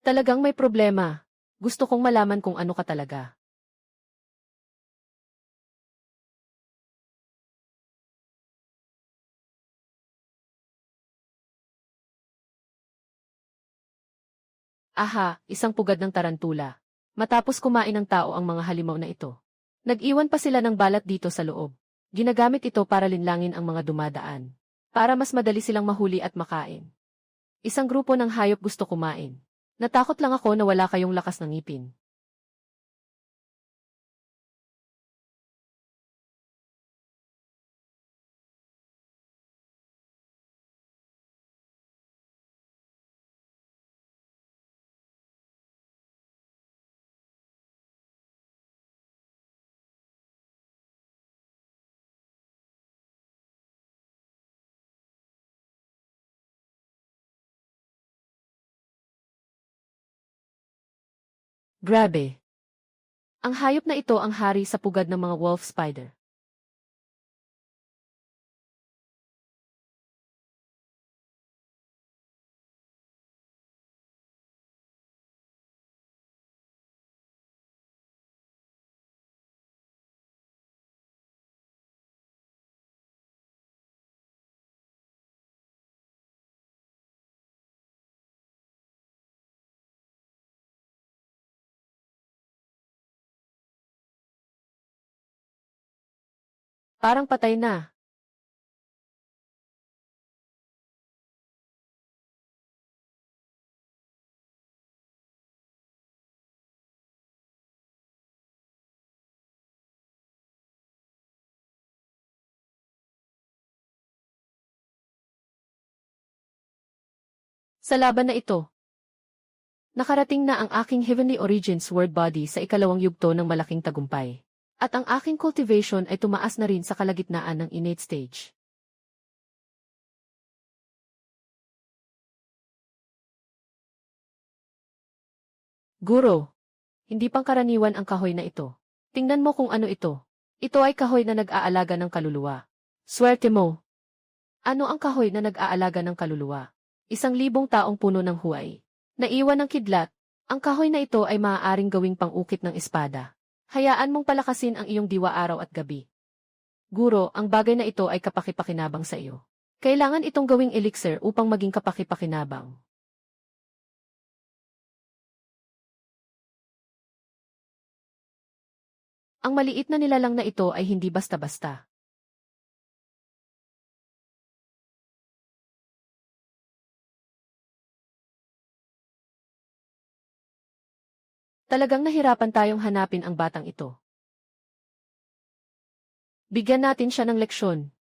Speaker 1: Talagang may problema. Gusto kong malaman kung ano ka talaga. Aha, isang pugad ng tarantula. Matapos kumain ng tao ang mga halimaw na ito. Nag-iwan pa sila ng balat dito sa loob. Ginagamit ito para linlangin ang mga dumadaan. Para mas madali silang mahuli at makain. Isang grupo ng hayop gusto kumain. Natakot lang ako na wala kayong lakas ng ngipin. Grabe. Ang hayop na ito ang hari sa pugad ng mga wolf spider. Parang patay na. Sa laban na ito, nakarating na ang aking Heavenly Origins Word Body sa ikalawang yugto ng malaking tagumpay. At ang aking cultivation ay tumaas na rin sa kalagitnaan ng innate stage. Guro, hindi pangkaraniwan ang kahoy na ito. Tingnan mo kung ano ito. Ito ay kahoy na nag-aalaga ng kaluluwa. Swerte mo. Ano ang kahoy na nag-aalaga ng kaluluwa? 1,000 taong puno ng huway. Naiwan ng kidlat, ang kahoy na ito ay maaaring gawing pang-ukit ng espada. Hayaan mong palakasin ang iyong diwa araw at gabi. Guro, ang bagay na ito ay kapaki-pakinabang sa iyo. Kailangan itong gawing elixir upang maging kapaki-pakinabang. Ang maliit na nilalang na ito ay hindi basta-basta. Talagang nahirapan tayong hanapin ang batang ito. Bigyan natin siya ng leksyon.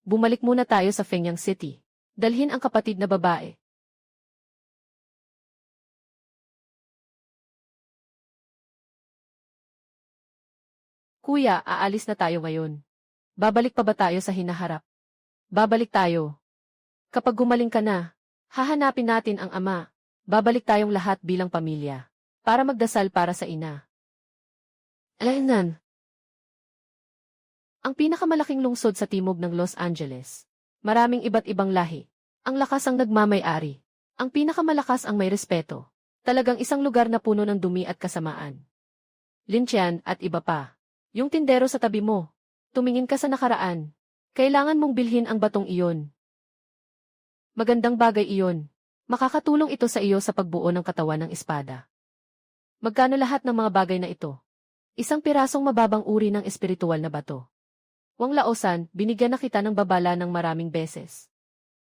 Speaker 1: Bumalik muna tayo sa Fenyang City. Dalhin ang kapatid na babae. Kuya, aalis na tayo ngayon. Babalik pa ba tayo sa hinaharap? Babalik tayo. Kapag gumaling ka na, hahanapin natin ang ama. Babalik tayong lahat bilang pamilya. Para magdasal para sa ina. Alainan. Ang pinakamalaking lungsod sa timog ng Los Angeles. Maraming iba't ibang lahi. Ang lakas ang nagmamay-ari. Ang pinakamalakas ang may respeto. Talagang isang lugar na puno ng dumi at kasamaan. Lynchian at iba pa. Yung tindero sa tabi mo. Tumingin ka sa nakaraan. Kailangan mong bilhin ang batong iyon. Magandang bagay iyon. Makakatulong ito sa iyo sa pagbuo ng katawan ng espada. Magkano lahat ng mga bagay na ito? Isang pirasong mababang uri ng espiritual na bato. Wang Laosan, binigyan na kita ng babala ng maraming beses.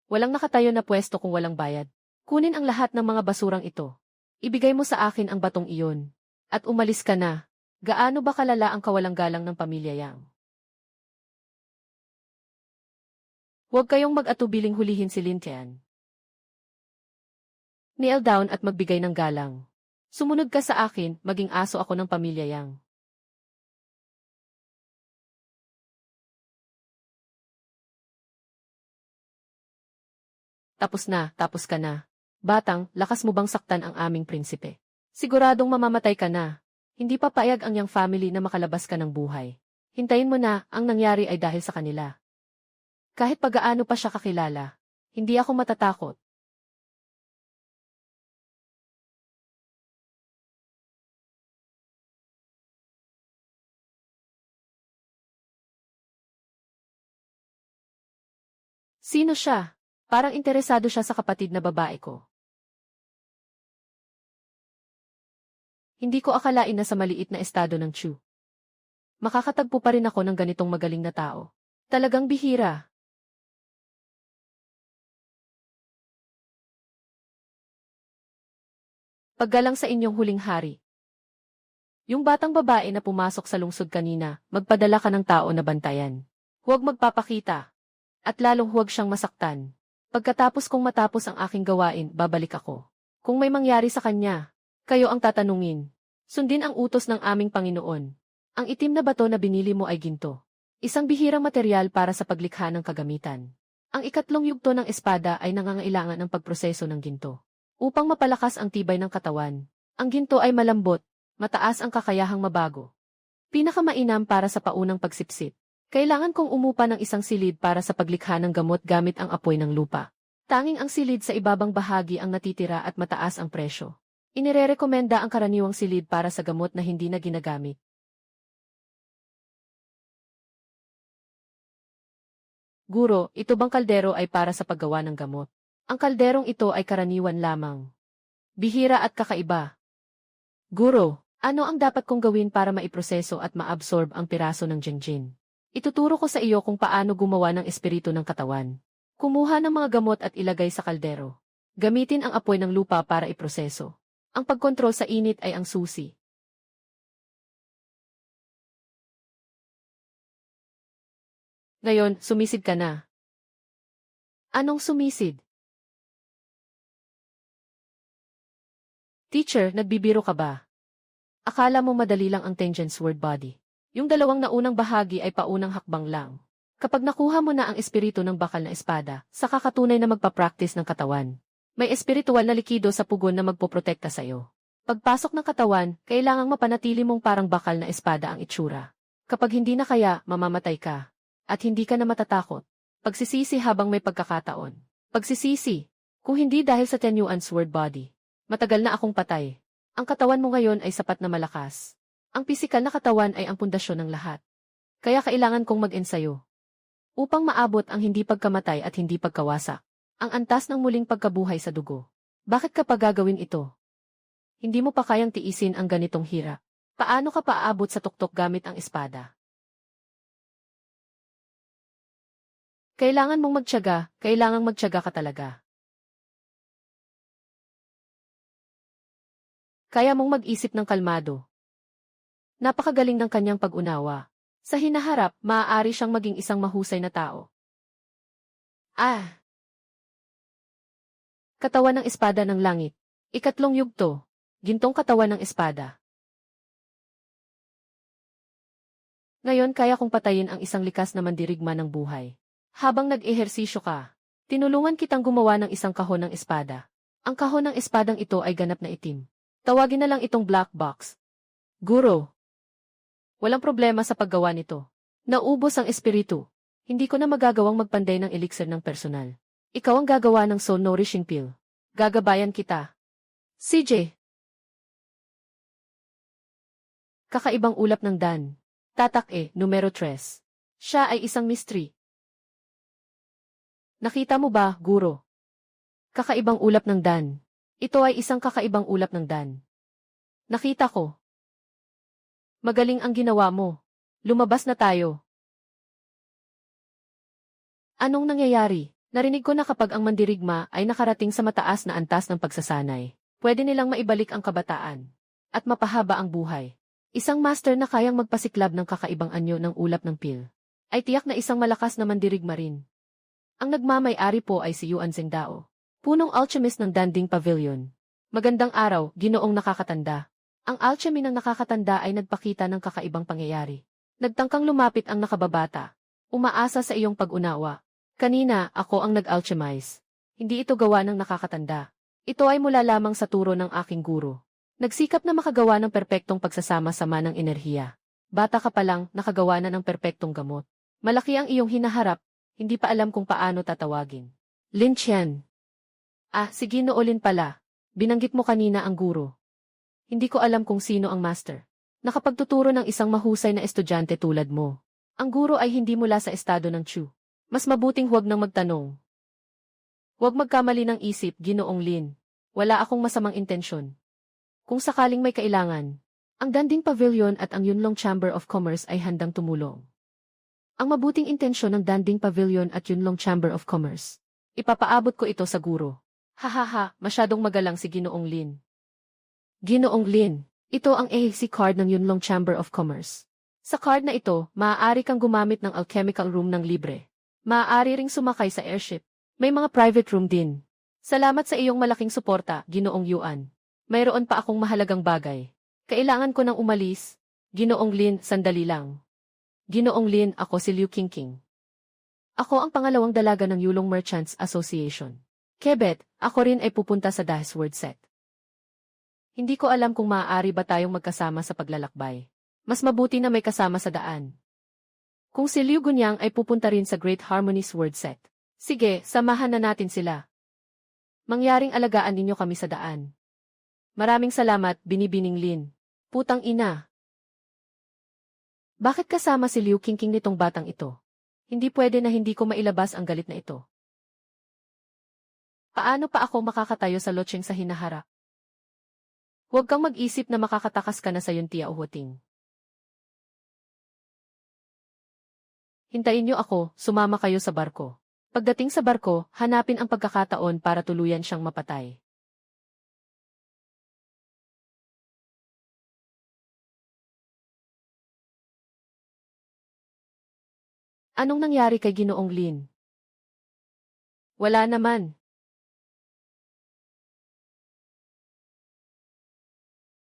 Speaker 1: Walang nakatayo na pwesto kung walang bayad. Kunin ang lahat ng mga basurang ito. Ibigay mo sa akin ang batong iyon. At umalis ka na. Gaano ba kalala ang kawalang galang ng pamilya Yang? Huwag kayong mag-atubiling hulihin si Lin Tian. Kneel down at magbigay ng galang. Sumunod ka sa akin, maging aso ako ng pamilya Yang. Tapos ka na. Batang, lakas mo bang saktan ang aming prinsipe? Siguradong mamamatay ka na. Hindi pa payag ang Yang family na makalabas ka ng buhay. Hintayin mo na, ang nangyari ay dahil sa kanila. Kahit pagaano pa siya kakilala, hindi ako matatakot. Sino siya? Parang interesado siya sa kapatid na babae ko. Hindi ko akalain na sa maliit na estado ng Chu. Makakatagpo pa rin ako ng ganitong magaling na tao. Talagang bihira. Paggalang sa inyong huling hari. Yung batang babae na pumasok sa lungsod kanina, magpadala ka ng tao na bantayan. Huwag magpapakita. At lalong huwag siyang masaktan. Pagkatapos kong matapos ang aking gawain, babalik ako. Kung may mangyari sa kanya, kayo ang tatanungin. Sundin ang utos ng aming Panginoon. Ang itim na bato na binili mo ay ginto. Isang bihirang materyal para sa paglikha ng kagamitan. Ang ikatlong yugto ng espada ay nangangailangan ng pagproseso ng ginto. Upang mapalakas ang tibay ng katawan, ang ginto ay malambot, mataas ang kakayahang mabago. Pinakamainam para sa paunang pagsipsip. Kailangan kong umupa ng isang silid para sa paglikha ng gamot gamit ang apoy ng lupa. Tanging ang silid sa ibabang bahagi ang natitira at mataas ang presyo. Inirerekomenda ang karaniwang silid para sa gamot na hindi na ginagamit. Guro, ito bang kaldero ay para sa paggawa ng gamot? Ang kalderong ito ay karaniwan lamang. Bihira at kakaiba. Guro, ano ang dapat kong gawin para maiproseso at maabsorb ang piraso ng Jengjin? Ituturo ko sa iyo kung paano gumawa ng espiritu ng katawan. Kumuha ng mga gamot at ilagay sa kaldero. Gamitin ang apoy ng lupa para iproseso. Ang pagkontrol sa init ay ang susi. Ngayon, sumisid ka na. Anong sumisid? Teacher, nagbibiro ka ba? Akala mo madali lang ang Tengen's word body. Yung dalawang naunang bahagi ay paunang hakbang lang. Kapag nakuha mo na ang espiritu ng bakal na espada, saka katunay na magpa-practice ng katawan. May espiritual na likido sa pugon na magpoprotekta sa'yo. Pagpasok ng katawan, kailangang mapanatili mong parang bakal na espada ang itsura. Kapag hindi na kaya, mamamatay ka. At hindi ka na matatakot. Pagsisisi habang may pagkakataon. Pagsisisi. Kung hindi dahil sa Tenyuan's word body. Matagal na akong patay. Ang katawan mo ngayon ay sapat na malakas. Ang pisikal na katawan ay ang pundasyon ng lahat. Kaya kailangan kong mag-ensayo. Upang maabot ang hindi pagkamatay at hindi pagkawasak. Ang antas ng muling pagkabuhay sa dugo. Bakit ka pa gagawin ito? Hindi mo pa kayang tiisin ang ganitong hirap. Paano ka paaabot sa tuktok gamit ang espada? Kailangan mong magtiyaga ka talaga. Kaya mong mag-isip ng kalmado. Napakagaling ng kanyang pag-unawa. Sa hinaharap, maaari siyang maging isang mahusay na tao. Ah! Katawan ng espada ng langit. Ikatlong yugto. Gintong katawan ng espada. Ngayon kaya kong patayin ang isang likas na mandirigma ng buhay. Habang nag-ehersisyo ka, tinulungan kitang gumawa ng isang kahon ng espada. Ang kahon ng espadang ito ay ganap na itim. Tawagin na lang itong black box. Guro. Walang problema sa paggawa nito. Naubos ang espiritu. Hindi ko na magagawang magpanday ng elixir ng personal. Ikaw ang gagawa ng soul nourishing pill. Gagabayan kita. CJ. Kakaibang ulap ng Dan. Tatak numero 3. Siya ay isang mystery. Nakita mo ba, guro? Kakaibang ulap ng Dan. Ito ay isang kakaibang ulap ng Dan. Nakita ko. Magaling ang ginawa mo. Lumabas na tayo. Anong nangyayari? Narinig ko na kapag ang mandirigma ay nakarating sa mataas na antas ng pagsasanay, pwede nilang maibalik ang kabataan at mapahaba ang buhay. Isang master na kayang magpasiklab ng kakaibang anyo ng ulap ng pil ay tiyak na isang malakas na mandirigma rin. Ang nagmamay-ari po ay si Yuan Zhengdao, punong alchemist ng Danding Pavilion. Magandang araw, ginoong nakakatanda. Ang alchemy ng nakakatanda ay nagpakita ng kakaibang pangyayari. Nagtangkang lumapit ang nakababata. Umaasa sa iyong pag-unawa. Kanina, ako ang nag-alchemize. Hindi ito gawa ng nakakatanda. Ito ay mula lamang sa turo ng aking guro. Nagsikap na makagawa ng perpektong pagsasama-sama ng enerhiya. Bata ka pa lang, nakagawa na ng perpektong gamot. Malaki ang iyong hinaharap, hindi pa alam kung paano tatawagin. Lin Qian. Si Ginoo Lin pala. Binanggit mo kanina ang guro. Hindi ko alam kung sino ang master. Nakapagtuturo ng isang mahusay na estudyante tulad mo. Ang guro ay hindi mula sa estado ng Chu. Mas mabuting huwag nang magtanong. Huwag magkamali ng isip, Ginoong Lin. Wala akong masamang intensyon. Kung sakaling may kailangan, ang Danding Pavilion at ang Yunlong Chamber of Commerce ay handang tumulong. Ang mabuting intensyon ng Danding Pavilion at Yunlong Chamber of Commerce. Ipapaabot ko ito sa guro. Hahaha, masyadong magalang si Ginoong Lin. Ginoong Lin, ito ang AHC card ng Yunlong Chamber of Commerce. Sa card na ito, maaari kang gumamit ng alchemical room ng libre. Maaari ring sumakay sa airship. May mga private room din. Salamat sa iyong malaking suporta, Ginoong Yuan. Mayroon pa akong mahalagang bagay. Kailangan ko nang umalis. Ginoong Lin, sandali lang. Ginoong Lin, ako si Liu Qingqing. Ako ang pangalawang dalaga ng Yulong Merchants Association. Kebet, ako rin ay pupunta sa Dahis Word Set. Hindi ko alam kung maaari ba tayong magkasama sa paglalakbay. Mas mabuti na may kasama sa daan. Kung si Liu Gunyang ay pupunta rin sa Great Harmonies Word Set. Sige, samahan na natin sila. Mangyaring alagaan ninyo kami sa daan. Maraming salamat, Binibining Lin. Putang ina. Bakit kasama si Liu Qingqing nitong batang ito? Hindi pwede na hindi ko mailabas ang galit na ito. Paano pa ako makakatayo sa lotseng sa hinaharap? Huwag kang mag-isip na makakatakas ka na sa Yuntia Uhuting. Hintayin niyo ako, sumama kayo sa barko. Pagdating sa barko, hanapin ang pagkakataon para tuluyan siyang mapatay. Anong nangyari kay Ginoong Lin? Wala naman.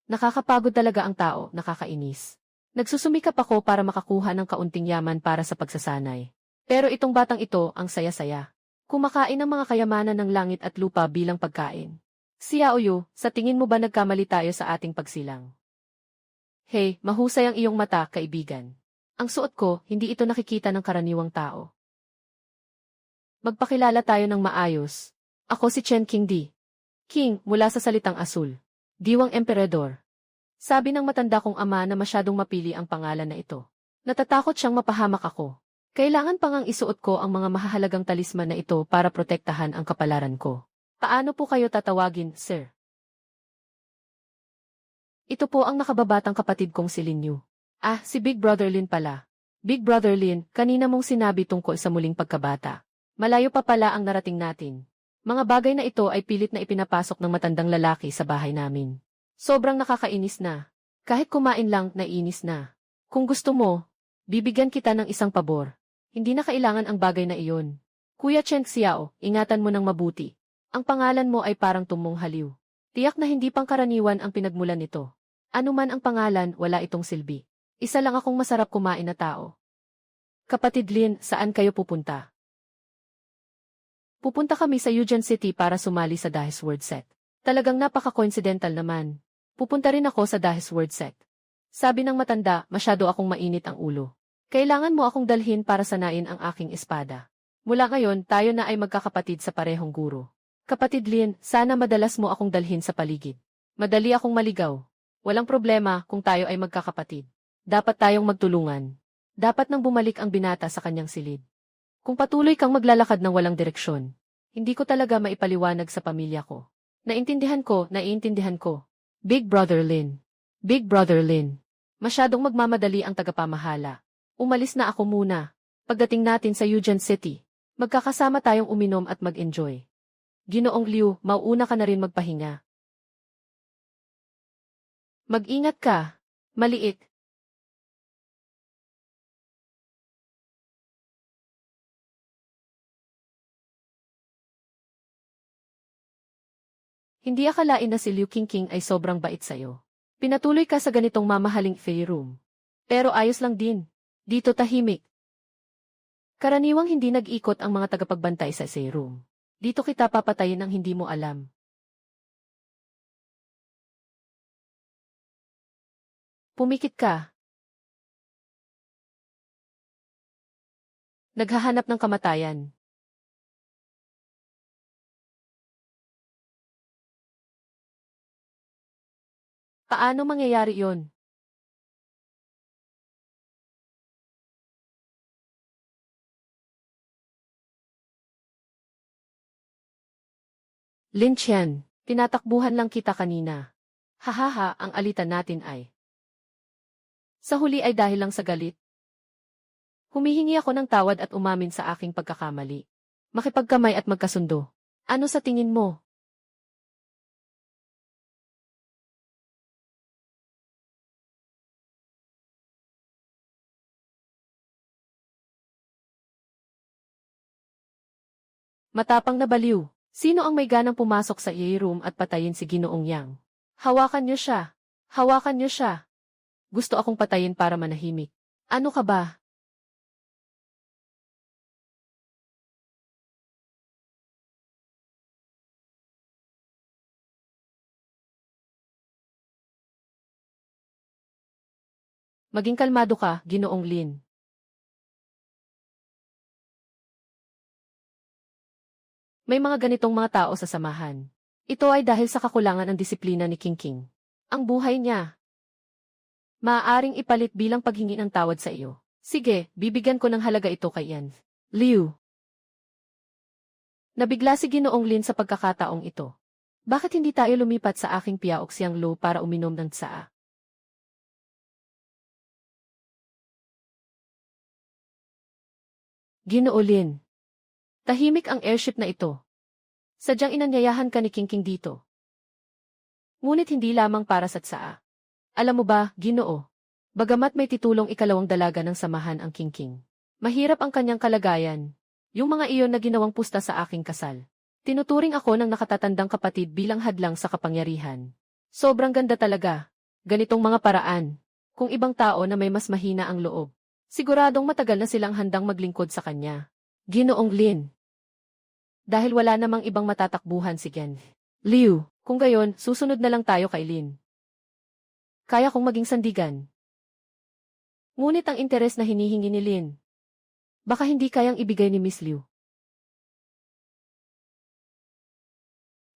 Speaker 1: Nakakapagod talaga ang tao, nakakainis. Nagsusumikap ako para makakuha ng kaunting yaman para sa pagsasanay. Pero itong batang ito ang saya-saya. Kumakain ng mga kayamanan ng langit at lupa bilang pagkain. Si Yaoyu, sa tingin mo ba nagkamali tayo sa ating pagsilang? Hey, mahusay ang iyong mata, kaibigan. Ang suot ko, hindi ito nakikita ng karaniwang tao. Magpakilala tayo ng maayos. Ako si Chen Qingdi. King, mula sa salitang asul. Diwang emperador. Sabi ng matanda kong ama na masyadong mapili ang pangalan na ito. Natatakot siyang mapahamak ako. Kailangan pa ngang isuot ko ang mga mahahalagang talisman na ito para protektahan ang kapalaran ko. Paano po kayo tatawagin, sir? Ito po ang nakababatang kapatid kong si Lin Yu. Si Big Brother Lin pala. Big Brother Lin, kanina mong sinabi tungkol sa muling pagkabata. Malayo pa pala ang narating natin. Mga bagay na ito ay pilit na ipinapasok ng matandang lalaki sa bahay namin. Sobrang nakakainis na. Kahit kumain lang, nainis na. Kung gusto mo, bibigyan kita ng isang pabor. Hindi na kailangan ang bagay na iyon. Kuya Cheng Xiao, ingatan mo ng mabuti. Ang pangalan mo ay parang tumong haliw. Tiyak na hindi pangkaraniwan ang pinagmulan nito. Ano man ang pangalan, wala itong silbi. Isa lang akong masarap kumain na tao. Kapatid Lin, saan kayo pupunta? Pupunta kami sa Eugene City para sumali sa Dahis Word Set. Talagang napaka-coincidental naman. Pupunta rin ako sa Dahis Word Set. Sabi ng matanda, masyado akong mainit ang ulo. Kailangan mo akong dalhin para sanain ang aking espada. Mula ngayon, tayo na ay magkakapatid sa parehong guro. Kapatid Lin, sana madalas mo akong dalhin sa paligid. Madali akong maligaw. Walang problema kung tayo ay magkakapatid. Dapat tayong magtulungan. Dapat nang bumalik ang binata sa kanyang silid. Kung patuloy kang maglalakad ng walang direksyon, hindi ko talaga maipaliwanag sa pamilya ko. Naiintindihan ko. Big Brother Lin. Big Brother Lin. Masyadong magmamadali ang tagapamahala. Umalis na ako muna. Pagdating natin sa Eugene City, magkakasama tayong uminom at mag-enjoy. Ginoong Liu, mauuna ka na rin magpahinga. Mag-ingat ka. Maliit. Hindi akalain na si Liu Qingqing ay sobrang bait sa'yo. Pinatuloy ka sa ganitong mamahaling fey room. Pero ayos lang din. Dito tahimik. Karaniwang hindi nag-ikot ang mga tagapagbantay sa fey room. Dito kita papatayin ng hindi mo alam. Pumikit ka. Naghahanap ng kamatayan. Paano mangyayari yon? Lin Qian, tinatakbuhan lang kita kanina. Hahaha, ang alitan natin ay. Sa huli ay dahil lang sa galit. Humihingi ako ng tawad at umamin sa aking pagkakamali. Makipagkamay at magkasundo. Ano sa tingin mo? Matapang na baliw. Sino ang may ganang pumasok sa room at patayin si Ginoong Yang? Hawakan niyo siya. Hawakan niyo siya. Gusto akong patayin para manahimik. Ano ka ba? Maging kalmado ka, Ginoong Lin. May mga ganitong mga tao sa samahan. Ito ay dahil sa kakulangan ng disiplina ni Qingqing. Ang buhay niya. Maaaring ipalit bilang paghingi ng tawad sa iyo. Sige, bibigyan ko ng halaga ito kay Yan. Liu. Nabigla si Ginoong Lin sa pagkakataong ito. Bakit hindi tayo lumipat sa aking Piaok Siang Lo para uminom ng tsaa? Ginoo Lin. Tahimik ang airship na ito. Sadyang inanyayahan ka ni Qingqing dito. Ngunit hindi lamang para sa tsaa. Alam mo ba, Ginoo? Bagamat may titulong ikalawang dalaga ng samahan ang Qingqing. Mahirap ang kanyang kalagayan. Yung mga iyon na ginawang pusta sa aking kasal. Tinuturing ako ng nakatatandang kapatid bilang hadlang sa kapangyarihan. Sobrang ganda talaga. Ganitong mga paraan. Kung ibang tao na may mas mahina ang loob, siguradong matagal na silang handang maglingkod sa kanya. Ginoong Lin. Dahil wala namang ibang matatakbuhan si Gen. Liu, kung gayon, susunod na lang tayo kay Lin. Kaya kong maging sandigan. Ngunit ang interes na hinihingi ni Lin, baka hindi kayang ibigay ni Miss Liu.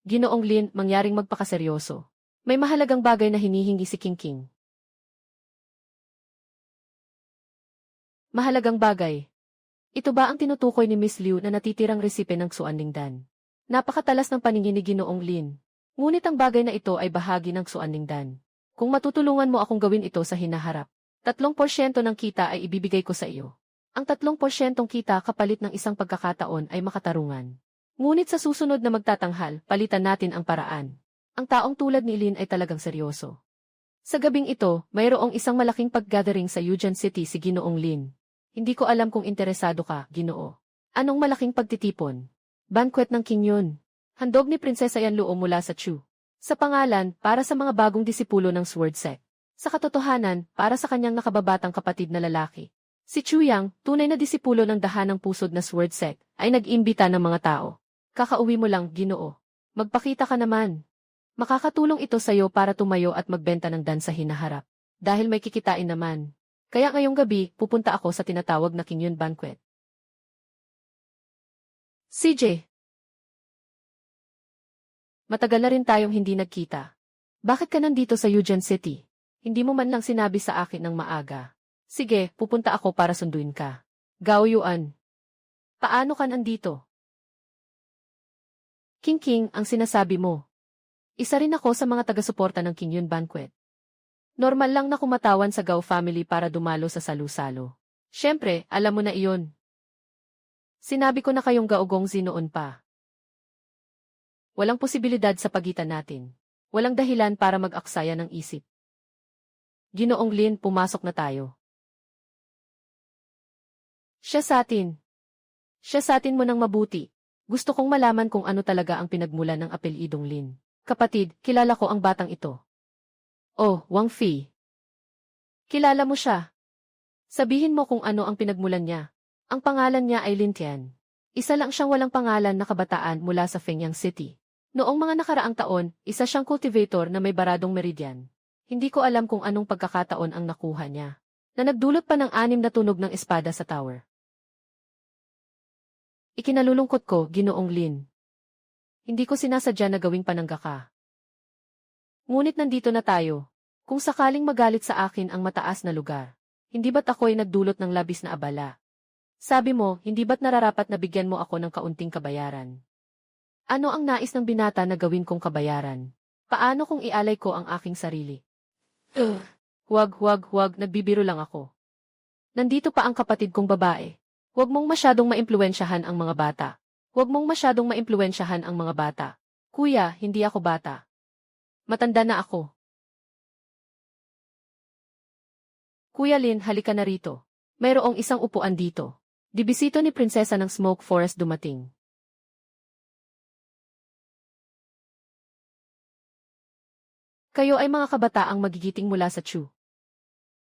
Speaker 1: Ginoong Lin, mangyaring magpakaseryoso. May mahalagang bagay na hinihingi si Qingqing. Mahalagang bagay. Ito ba ang tinutukoy ni Miss Liu na natitirang resipe ng Xuanlingdan? Napakatalas ng paningin ni Ginoong Lin. Ngunit ang bagay na ito ay bahagi ng Xuanlingdan. Kung matutulungan mo akong gawin ito sa hinaharap, 3% ng kita ay ibibigay ko sa iyo. Ang 3% kita kapalit ng isang pagkakataon ay makatarungan. Ngunit sa susunod na magtatanghal, palitan natin ang paraan. Ang taong tulad ni Lin ay talagang seryoso. Sa gabing ito, mayroong isang malaking pag-gathering sa Eugene City si Ginoong Lin. Hindi ko alam kung interesado ka, Ginoo. Anong malaking pagtitipon? Banquet ng king yun. Handog ni Prinsesa Yanluo mula sa Chu. Sa pangalan, para sa mga bagong disipulo ng Sword Sect. Sa katotohanan, para sa kanyang nakababatang kapatid na lalaki. Si Chu Yang, tunay na disipulo ng dahanang pusod na Sword Sect, ay nag-imbita ng mga tao. Kakauwi mo lang, Ginoo. Magpakita ka naman. Makakatulong ito sa'yo para tumayo at magbenta ng dan sa hinaharap. Dahil may kikitain naman. Kaya ngayong gabi, pupunta ako sa tinatawag na King Yun Banquet. CJ. Matagal na rin tayong hindi nagkita. Bakit ka nandito sa Eugen City? Hindi mo man lang sinabi sa akin ng maaga. Sige, pupunta ako para sunduin ka. Gao Yuan. Paano ka nandito? King, ang sinasabi mo. Isa rin ako sa mga taga-suporta ng King Yun Banquet. Normal lang na kumatawan sa Gao family para dumalo sa salu-salo. Siyempre, alam mo na iyon. Sinabi ko na kayong gaugongzi noon pa. Walang posibilidad sa pagitan natin. Walang dahilan para mag-aksaya ng isip. Ginoong Lin, pumasok na tayo. Siya sa atin mo ng mabuti. Gusto kong malaman kung ano talaga ang pinagmulan ng apelyidong Lin. Kapatid, kilala ko ang batang ito. Oh, Wang Fi. Kilala mo siya. Sabihin mo kung ano ang pinagmulan niya. Ang pangalan niya ay Lin Tian. Isa lang siyang walang pangalan na kabataan mula sa Fengyang City. Noong mga nakaraang taon, isa siyang cultivator na may baradong meridian. Hindi ko alam kung anong pagkakataon ang nakuha niya. Na nagdulot pa ng 6 na tunog ng espada sa tower. Ikinalulungkot ko, Ginoong Lin. Hindi ko sinasadya na gawing panangga ka. Ngunit nandito na tayo. Kung sakaling magalit sa akin ang mataas na lugar, hindi ba't ako'y nagdulot ng labis na abala? Sabi mo, hindi ba't nararapat na bigyan mo ako ng kaunting kabayaran? Ano ang nais ng binata na gawin kong kabayaran? Paano kung ialay ko ang aking sarili? Huwag, nagbibiro lang ako. Nandito pa ang kapatid kong babae. Huwag mong masyadong maimpluwensyahan ang mga bata. Huwag mong masyadong maimpluwensyahan ang mga bata. Kuya, hindi ako bata. Matanda na ako. Kuya Lin, halika na rito. Mayroong isang upuan dito. Dibisito ni Prinsesa ng Smoke Forest dumating. Kayo ay mga kabataang magigiting mula sa Chu.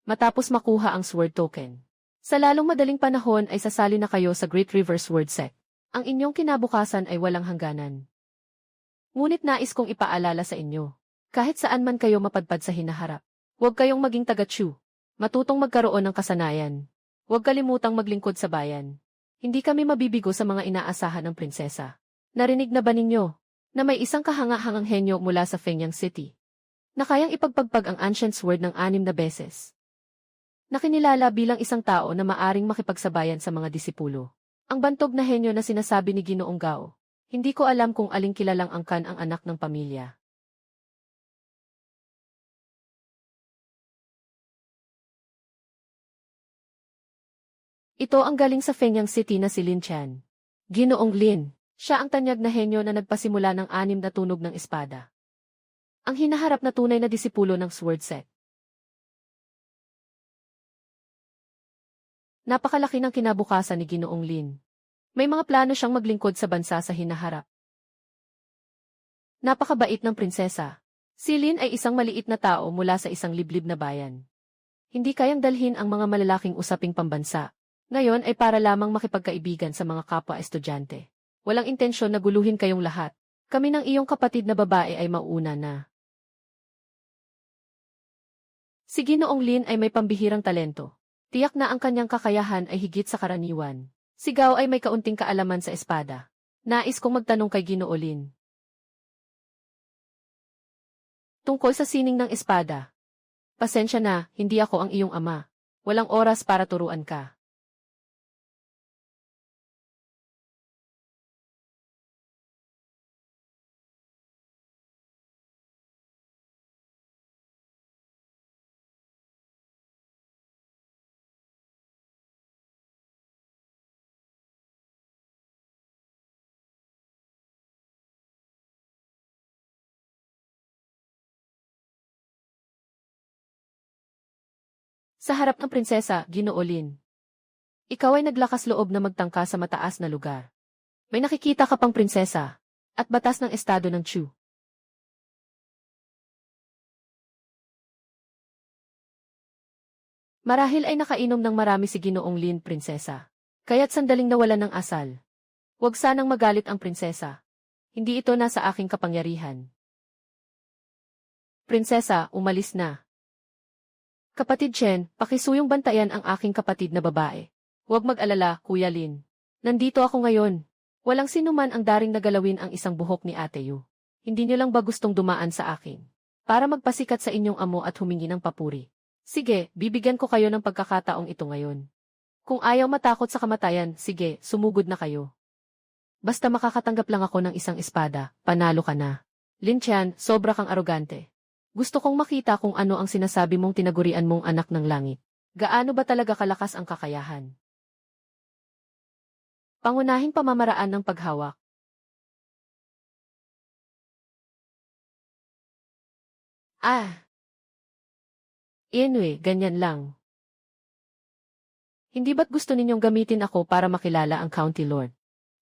Speaker 1: Matapos makuha ang Sword Token. Sa lalong madaling panahon ay sasali na kayo sa Great River Sword Sect. Ang inyong kinabukasan ay walang hangganan. Ngunit nais kong ipaalala sa inyo. Kahit saan man kayo mapadpad sa hinaharap, huwag kayong maging taga-Chu. Matutong magkaroon ng kasanayan. Huwag kalimutang maglingkod sa bayan. Hindi kami mabibigo sa mga inaasahan ng prinsesa. Narinig na ba ninyo na may isang kahanga-hangang henyo mula sa Fengyang City na kayang ipagpagpag ang ancient sword ng 6 na beses? Nakinilala bilang isang tao na maaring makipagsabayan sa mga disipulo. Ang bantog na henyo na sinasabi ni Ginoong Gao. Hindi ko alam kung aling kilalang angkan ang anak ng pamilya. Ito ang galing sa Fengyang City na si Lin Tian. Ginoong Lin, siya ang tanyag na henyo na nagpasimula ng 6 na tunog ng espada. Ang hinaharap na tunay na disipulo ng Sword Sect. Napakalaki ng kinabukasan ni Ginoong Lin. May mga plano siyang maglingkod sa bansa sa hinaharap. Napakabait ng prinsesa. Si Lin ay isang maliit na tao mula sa isang liblib na bayan. Hindi kayang dalhin ang mga malalaking usaping pambansa. Ngayon ay para lamang makipagkaibigan sa mga kapwa-estudyante. Walang intensyon na guluhin kayong lahat. Kami ng iyong kapatid na babae ay mauuna na. Si Ginoong Lin ay may pambihirang talento. Tiyak na ang kanyang kakayahan ay higit sa karaniwan. Si Gao ay may kaunting kaalaman sa espada. Nais kong magtanong kay Ginoo Lin. Tungkol sa sining ng espada. Pasensya na, hindi ako ang iyong ama. Walang oras para turuan ka. Sa harap ng prinsesa, Ginoo Lin. Ikaw ay naglakas loob na magtangka sa mataas na lugar. May nakikita ka pang prinsesa at batas ng estado ng Chu. Marahil ay nakainom ng marami si Ginoong Lin, prinsesa. Kaya't sandaling nawalan ng asal. Huwag sanang magalit ang prinsesa. Hindi ito nasa aking kapangyarihan. Prinsesa, umalis na. Kapatid Chen, pakisuyong bantayan ang aking kapatid na babae. Huwag mag-alala, Kuya Lin. Nandito ako ngayon. Walang sinuman ang daring nagalawin ang isang buhok ni Ate Yu. Hindi niyo lang ba gustong dumaan sa akin? Para magpasikat sa inyong amo at humingi ng papuri. Sige, bibigyan ko kayo ng pagkakataong ito ngayon. Kung ayaw matakot sa kamatayan, sige, sumugod na kayo. Basta makakatanggap lang ako ng isang espada, panalo ka na. Lin Qian, sobra kang arogante. Gusto kong makita kung ano ang sinasabi mong tinagurian mong anak ng langit. Gaano ba talaga kalakas ang kakayahan? Pangunahing pamamaraan ng paghawak. Anyway, ganyan lang. Hindi ba't gusto ninyong gamitin ako para makilala ang County Lord?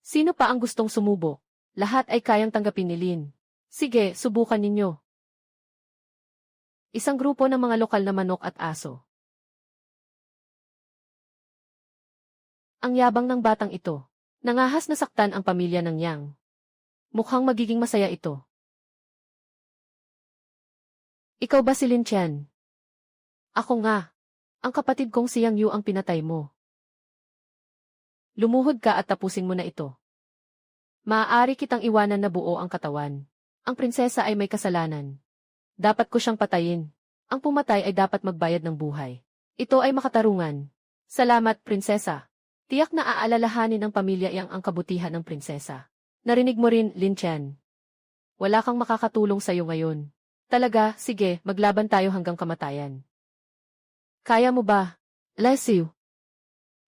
Speaker 1: Sino pa ang gustong sumubok? Lahat ay kayang tanggapin ni Lin. Sige, subukan ninyo. Isang grupo ng mga lokal na manok at aso. Ang yabang ng batang ito. Nangahas na saktan ang pamilya ng Yang. Mukhang magiging masaya ito. Ikaw ba si Lin Qian? Ako nga. Ang kapatid kong si Yang Yu ang pinatay mo. Lumuhod ka at tapusin mo na ito. Maaari kitang iwanan na buo ang katawan. Ang prinsesa ay may kasalanan. Dapat ko siyang patayin. Ang pumatay ay dapat magbayad ng buhay. Ito ay makatarungan. Salamat, prinsesa. Tiyak na aalalahanin ng pamilya iyang ang kabutihan ng prinsesa. Narinig mo rin, Lin Qian. Wala kang makakatulong sa iyo ngayon. Talaga, sige, maglaban tayo hanggang kamatayan. Kaya mo ba? Leslie.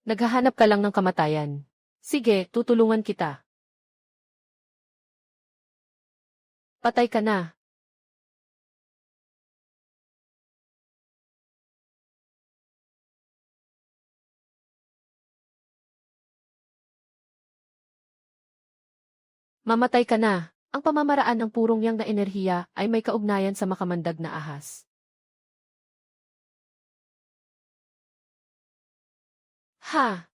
Speaker 1: Naghahanap ka lang ng kamatayan. Sige, tutulungan kita. Patay ka na. Mamatay ka na. Ang pamamaraan ng purong yang na enerhiya ay may kaugnayan sa makamandag na ahas. Ha!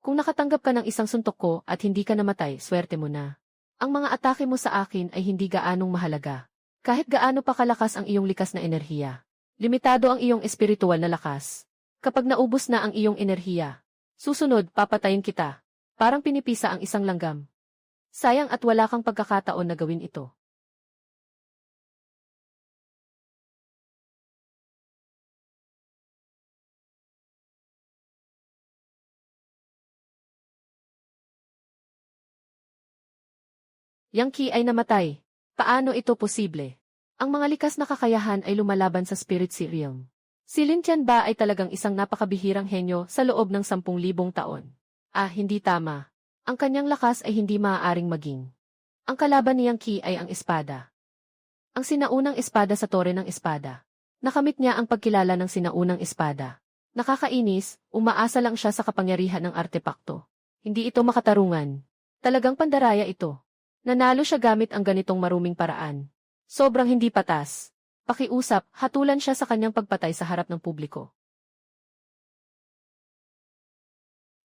Speaker 1: Kung nakatanggap ka ng isang suntok ko at hindi ka namatay, swerte mo na. Ang mga atake mo sa akin ay hindi gaanong mahalaga. Kahit gaano pa kalakas ang iyong likas na enerhiya. Limitado ang iyong espiritual na lakas. Kapag naubos na ang iyong enerhiya, susunod, papatayin kita. Parang pinipisa ang isang langgam. Sayang at wala kang pagkakataon na gawin ito. Yang Qi ay namatay. Paano ito posible? Ang mga likas na kakayahan ay lumalaban sa Spirit Sea Realm. Si Lin Qian ba ay talagang isang napakabihirang henyo sa loob ng 10,000 taon? Hindi tama. Ang kanyang lakas ay hindi maaaring maging. Ang kalaban ni Yang Qi ay ang espada. Ang sinaunang espada sa tore ng espada. Nakamit niya ang pagkilala ng sinaunang espada. Nakakainis, umaasa lang siya sa kapangyarihan ng artepakto. Hindi ito makatarungan. Talagang pandaraya ito. Nanalo siya gamit ang ganitong maruming paraan. Sobrang hindi patas. Pakiusap, hatulan siya sa kanyang pagpatay sa harap ng publiko.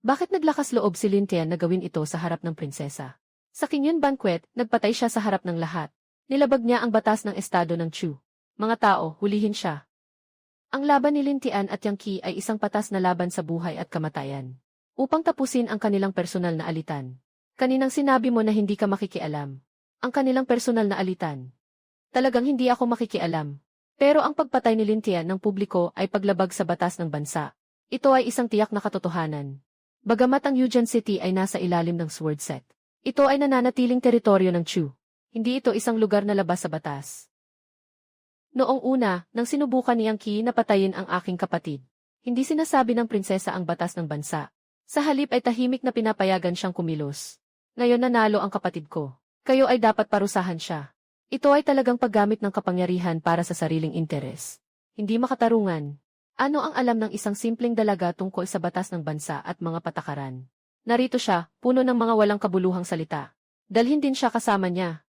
Speaker 1: Bakit naglakas loob si Lin Qian na gawin ito sa harap ng prinsesa? Sa Qingyan Banquet, nagpatay siya sa harap ng lahat. Nilabag niya ang batas ng estado ng Chu. Mga tao, hulihin siya. Ang laban ni Lin Qian at Yang Qi ay isang patas na laban sa buhay at kamatayan. Upang tapusin ang kanilang personal na alitan. Kaninang sinabi mo na hindi ka makikialam. Ang kanilang personal na alitan. Talagang hindi ako makikialam. Pero ang pagpatay ni Lin Qian ng publiko ay paglabag sa batas ng bansa. Ito ay isang tiyak na katotohanan. Bagamat ang Yujian City ay nasa ilalim ng Sword Set. Ito ay nananatiling teritoryo ng Chu. Hindi ito isang lugar na labas sa batas. Noong una, nang sinubukan ni Yang Qi na patayin ang aking kapatid, hindi sinasabi ng prinsesa ang batas ng bansa. Sa halip ay tahimik na pinapayagan siyang kumilos. Ngayon nanalo ang kapatid ko. Kayo ay dapat parusahan siya. Ito ay talagang paggamit ng kapangyarihan para sa sariling interes. Hindi makatarungan. Ano ang alam ng isang simpleng dalaga tungkol sa batas ng bansa at mga patakaran? Narito siya, puno ng mga walang kabuluhang salita. Dalhin din siya kasama niya.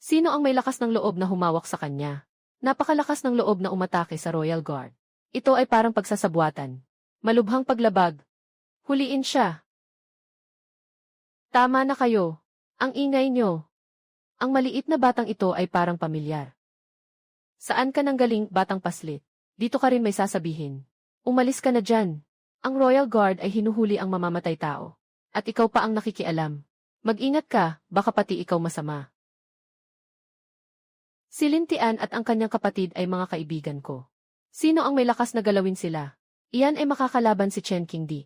Speaker 1: Sino ang may lakas ng loob na humawak sa kanya? Napakalakas ng loob na umatake sa Royal Guard. Ito ay parang pagsasabwatan. Malubhang paglabag. Huliin siya. Tama na kayo. Ang ingay nyo. Ang maliit na batang ito ay parang pamilyar. Saan ka nanggaling, batang paslit? Dito ka rin may sasabihin. Umalis ka na dyan. Ang Royal Guard ay hinuhuli ang mamamatay tao. At ikaw pa ang nakikialam. Mag-ingat ka, baka pati ikaw masama. Si Lintian at ang kanyang kapatid ay mga kaibigan ko. Sino ang may lakas na galawin sila? Iyan ay makakalaban si Chen Qingdi.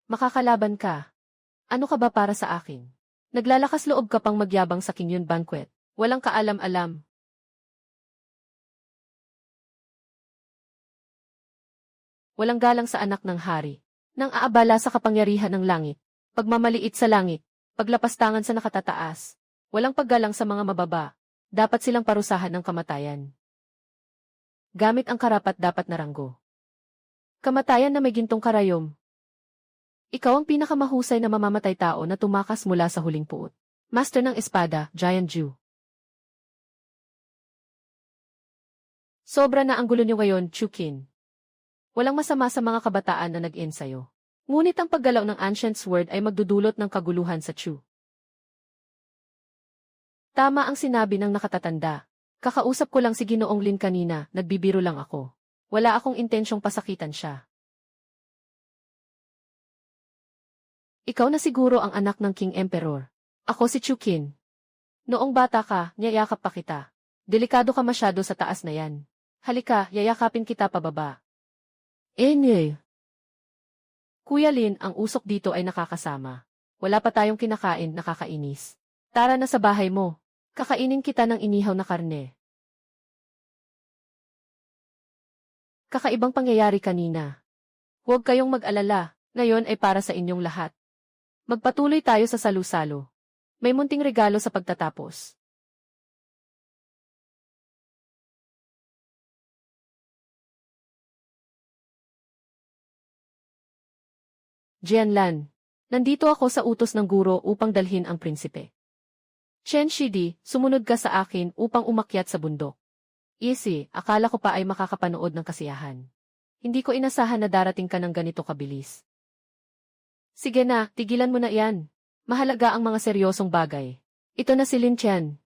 Speaker 1: Makakalaban ka. Ano ka ba para sa akin? Naglalakas loob ka pang magyabang sa Qingyun Banquet. Walang kaalam-alam. Walang galang sa anak ng hari. Nang aabala sa kapangyarihan ng langit. Pagmamaliit sa langit. Paglapastangan sa nakatataas. Walang paggalang sa mga mababa. Dapat silang parusahan ng kamatayan. Gamit ang karapat dapat na ranggo. Kamatayan na may gintong karayom. Ikaw ang pinakamahusay na mamamatay tao na tumakas mula sa huling puot. Master ng Espada, Giant Jew. Sobra na ang gulo niyo ngayon, Chukin. Walang masama sa mga kabataan na nag-ensayo. Ngunit ang paggalaw ng Ancient Sword ay magdudulot ng kaguluhan sa Chu. Tama ang sinabi ng nakatatanda. Kakausap ko lang si Ginoong Lin kanina, nagbibiro lang ako. Wala akong intensyong pasakitan siya. Ikaw na siguro ang anak ng King Emperor. Ako si Chukin. Noong bata ka, niyayakap pa kita. Delikado ka masyado sa taas na yan. Halika, yayakapin kita pababa. Enye. Kuya Lin, ang usok dito ay nakakasama. Wala pa tayong kinakain, nakakainis. Tara na sa bahay mo. Kakainin kita ng inihaw na karne. Kakaibang pangyayari kanina. Huwag kayong mag-alala, ngayon ay para sa inyong lahat. Magpatuloy tayo sa salu-salo. May munting regalo sa pagtatapos. Jianlan, nandito ako sa utos ng guro upang dalhin ang prinsipe. Chen Shidi, sumunod ka sa akin upang umakyat sa bundok. Easy, akala ko pa ay makakapanood ng kasiyahan. Hindi ko inasahan na darating ka ng ganito kabilis. Sige na, tigilan mo na yan. Mahalaga ang mga seryosong bagay. Ito na si Lin Chen.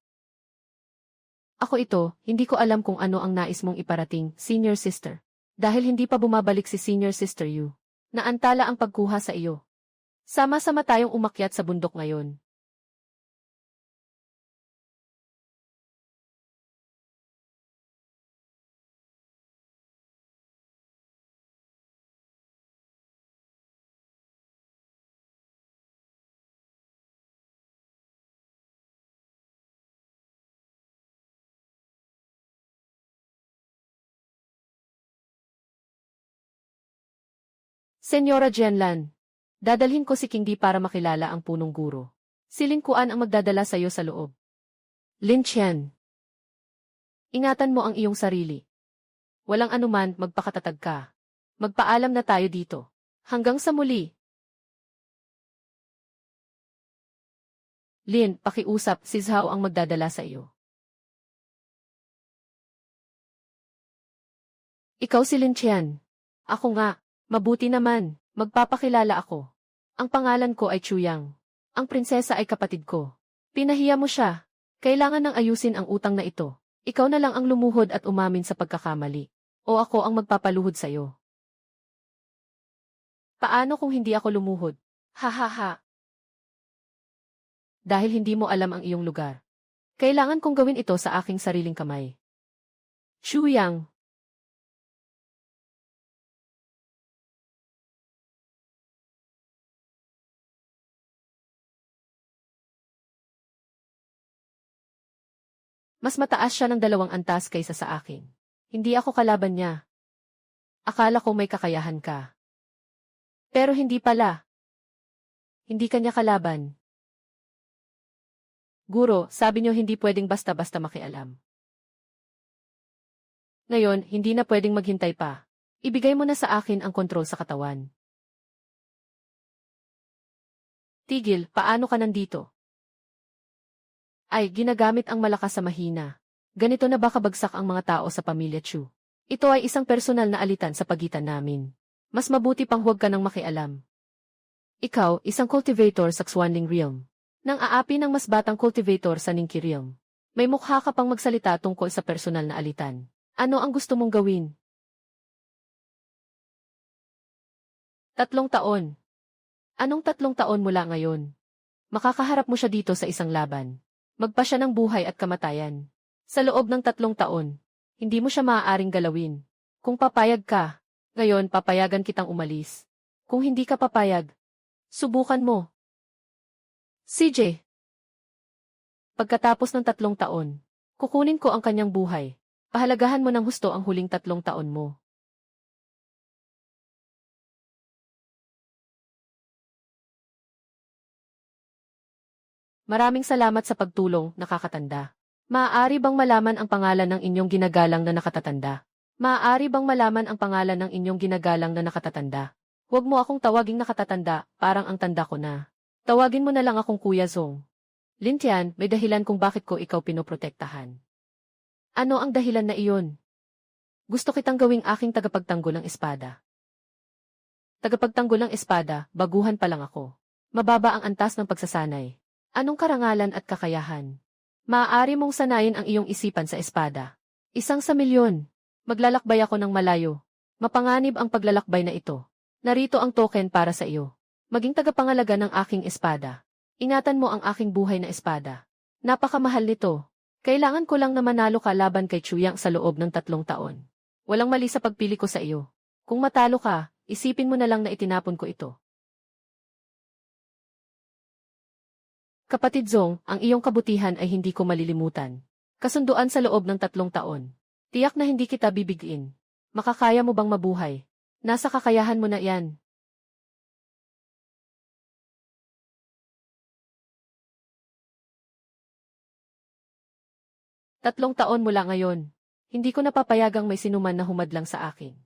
Speaker 1: Ako ito, hindi ko alam kung ano ang nais mong iparating, Senior Sister. Dahil hindi pa bumabalik si Senior Sister Yu. Naantala ang pagkuha sa iyo. Sama-sama tayong umakyat sa bundok ngayon. Senyora Jianlan, dadalhin ko si King Di para makilala ang punong guro. Si Lin Kuan ang magdadala sa iyo sa loob. Lin Chen. Ingatan mo ang iyong sarili. Walang anuman, magpakatatag ka. Magpaalam na tayo dito. Hanggang sa muli. Lin, pakiusap, si Zhao ang magdadala sa iyo. Ikaw si Lin Chen. Ako nga, mabuti naman, magpapakilala ako. Ang pangalan ko ay Chuyang. Ang prinsesa ay kapatid ko. Pinahiya mo siya. Kailangan nang ayusin ang utang na ito. Ikaw na lang ang lumuhod at umamin sa pagkakamali. O ako ang magpapaluhod sa iyo. Paano kung hindi ako lumuhod? Ha ha ha. Dahil hindi mo alam ang iyong lugar. Kailangan kong gawin ito sa aking sariling kamay. Chuyang. Mas mataas siya ng 2 antas kaysa sa akin. Hindi ako kalaban niya. Akala ko may kakayahan ka. Pero hindi pala. Hindi kanya kalaban. Guro, sabi niyo hindi pwedeng basta-basta makialam. Ngayon, hindi na pwedeng maghintay pa. Ibigay mo na sa akin ang kontrol sa katawan. Tigil, paano ka nandito? Ay, ginagamit ang malakas sa mahina. Ganito na ba kabagsak ang mga tao sa pamilya Chu? Ito ay isang personal na alitan sa pagitan namin. Mas mabuti pang huwag ka nang makialam. Ikaw, isang cultivator sa Xuanling Realm. Nang aapi ng mas batang cultivator sa Ningqi Realm. May mukha ka pang magsalita tungkol sa personal na alitan. Ano ang gusto mong gawin? 3 taon. Anong 3 taon mula ngayon? Makakaharap mo siya dito sa isang laban. Magpa siya ng buhay at kamatayan. Sa loob ng 3 taon, hindi mo siya maaaring galawin. Kung papayag ka, ngayon papayagan kitang umalis. Kung hindi ka papayag, subukan mo. CJ. Pagkatapos ng 3 taon, kukunin ko ang kanyang buhay. Pahalagahan mo ng husto ang huling 3 taon mo. Maraming salamat sa pagtulong, nakakatanda. Maaari bang malaman ang pangalan ng inyong ginagalang na nakatatanda? Maaari bang malaman ang pangalan ng inyong ginagalang na nakatatanda? Huwag mo akong tawaging nakatatanda, parang ang tanda ko na. Tawagin mo na lang akong Kuya Zong. Lintian, may dahilan kung bakit ko ikaw pinoprotektahan. Ano ang dahilan na iyon? Gusto kitang gawing aking tagapagtanggol ng espada. Tagapagtanggol ng espada, baguhan pa lang ako. Mababa ang antas ng pagsasanay. Anong karangalan at kakayahan? Maaari mong sanayin ang iyong isipan sa espada. 1 sa milyon. Maglalakbay ako ng malayo. Mapanganib ang paglalakbay na ito. Narito ang token para sa iyo. Maging tagapangalaga ng aking espada. Ingatan mo ang aking buhay na espada. Napakamahal nito. Kailangan ko lang na manalo ka laban kay Chuyang sa loob ng 3 taon. Walang mali sa pagpili ko sa iyo. Kung matalo ka, isipin mo na lang na itinapon ko ito. Kapatid Zong, ang iyong kabutihan ay hindi ko malilimutan. Kasunduan sa loob ng 3 taon. Tiyak na hindi kita bibigin. Makakaya mo bang mabuhay? Nasa kakayahan mo na yan. Tatlong taon mula ngayon. Hindi ko napapayagang may sinuman na humadlang sa akin.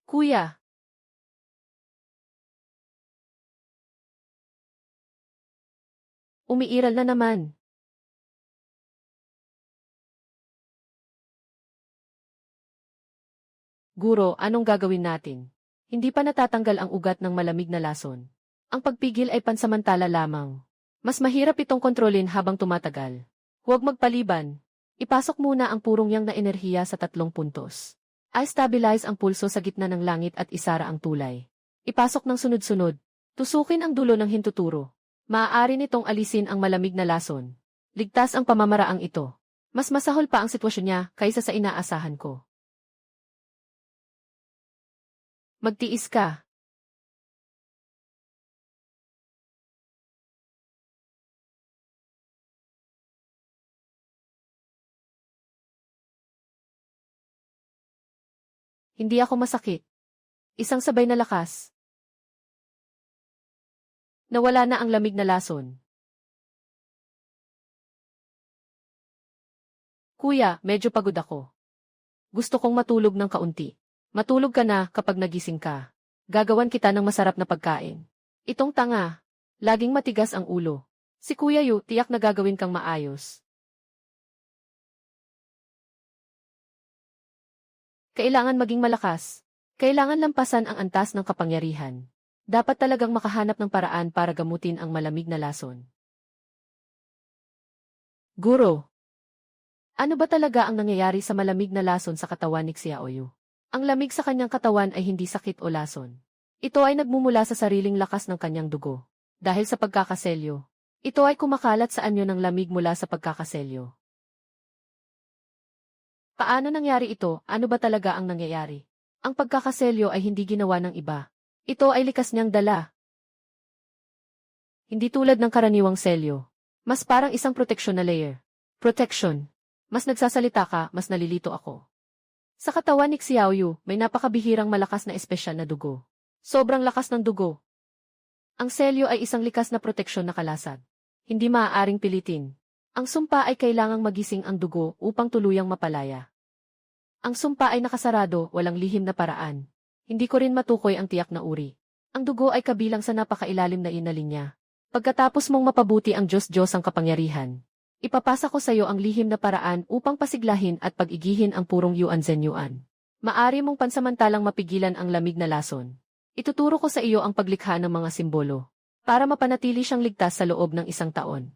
Speaker 1: Kuya. Umiiral na naman. Guro, anong gagawin natin? Hindi pa natatanggal ang ugat ng malamig na lason. Ang pagpigil ay pansamantala lamang. Mas mahirap itong kontrolin habang tumatagal. Huwag magpaliban. Ipasok muna ang purong yang na enerhiya sa 3 puntos. I-stabilize ang pulso sa gitna ng langit at isara ang tulay. Ipasok ng sunod-sunod. Tusukin ang dulo ng hintuturo. Maaari nitong alisin ang malamig na lason. Ligtas ang pamamaraang ito. Mas masahol pa ang sitwasyon niya kaysa sa inaasahan ko. Magtiis ka. Hindi ako masakit. Isang sabay na lakas. Nawala na ang lamig na lason. Kuya, medyo pagod ako. Gusto kong matulog ng kaunti. Matulog ka na kapag nagising ka. Gagawan kita ng masarap na pagkain. Itong tanga. Laging matigas ang ulo. Si Kuya Yu, tiyak na gagawin kang maayos. Kailangan maging malakas. Kailangan lampasan ang antas ng kapangyarihan. Dapat talagang makahanap ng paraan para gamutin ang malamig na lason. Guro. Ano ba talaga ang nangyayari sa malamig na lason sa katawan ni Xiaoyu? Ang lamig sa kanyang katawan ay hindi sakit o lason. Ito ay nagmumula sa sariling lakas ng kanyang dugo. Dahil sa pagkakaselyo. Ito ay kumakalat sa anyo ng lamig mula sa pagkakaselyo. Paano nangyari ito? Ano ba talaga ang nangyayari? Ang pagkakaselyo ay hindi ginawa ng iba. Ito ay likas niyang dala. Hindi tulad ng karaniwang selyo. Mas parang isang proteksyon na layer. Protection. Mas nagsasalita ka, mas nalilito ako. Sa katawan ni Xiaoyu, may napakabihirang malakas na espesyal na dugo. Sobrang lakas ng dugo. Ang selyo ay isang likas na proteksyon na kalasag. Hindi maaaring pilitin. Ang sumpa ay kailangang magising ang dugo upang tuluyang mapalaya. Ang sumpa ay nakasarado, walang lihim na paraan. Hindi ko rin matukoy ang tiyak na uri. Ang dugo ay kabilang sa napakailalim na inalinya. Pagkatapos mong mapabuti ang Diyos ang kapangyarihan, ipapasa ko sa iyo ang lihim na paraan upang pasiglahin at pag-igihin ang purong Yuan Zhenyuan. Maari mong pansamantalang mapigilan ang lamig na lason. Ituturo ko sa iyo ang paglikha ng mga simbolo para mapanatili siyang ligtas sa loob ng 1 taon.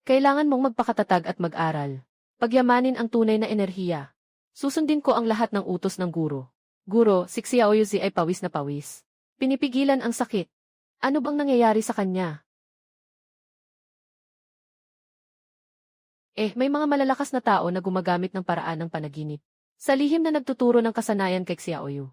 Speaker 1: Kailangan mong magpakatatag at mag-aral. Pagyamanin ang tunay na enerhiya. Susundin ko ang lahat ng utos ng guro. Guro, si Xiaoyuzi ay pawis na pawis. Pinipigilan ang sakit. Ano bang nangyayari sa kanya? May mga malalakas na tao na gumagamit ng paraan ng panaginip. Sa lihim na nagtuturo ng kasanayan kay Xiaoyu.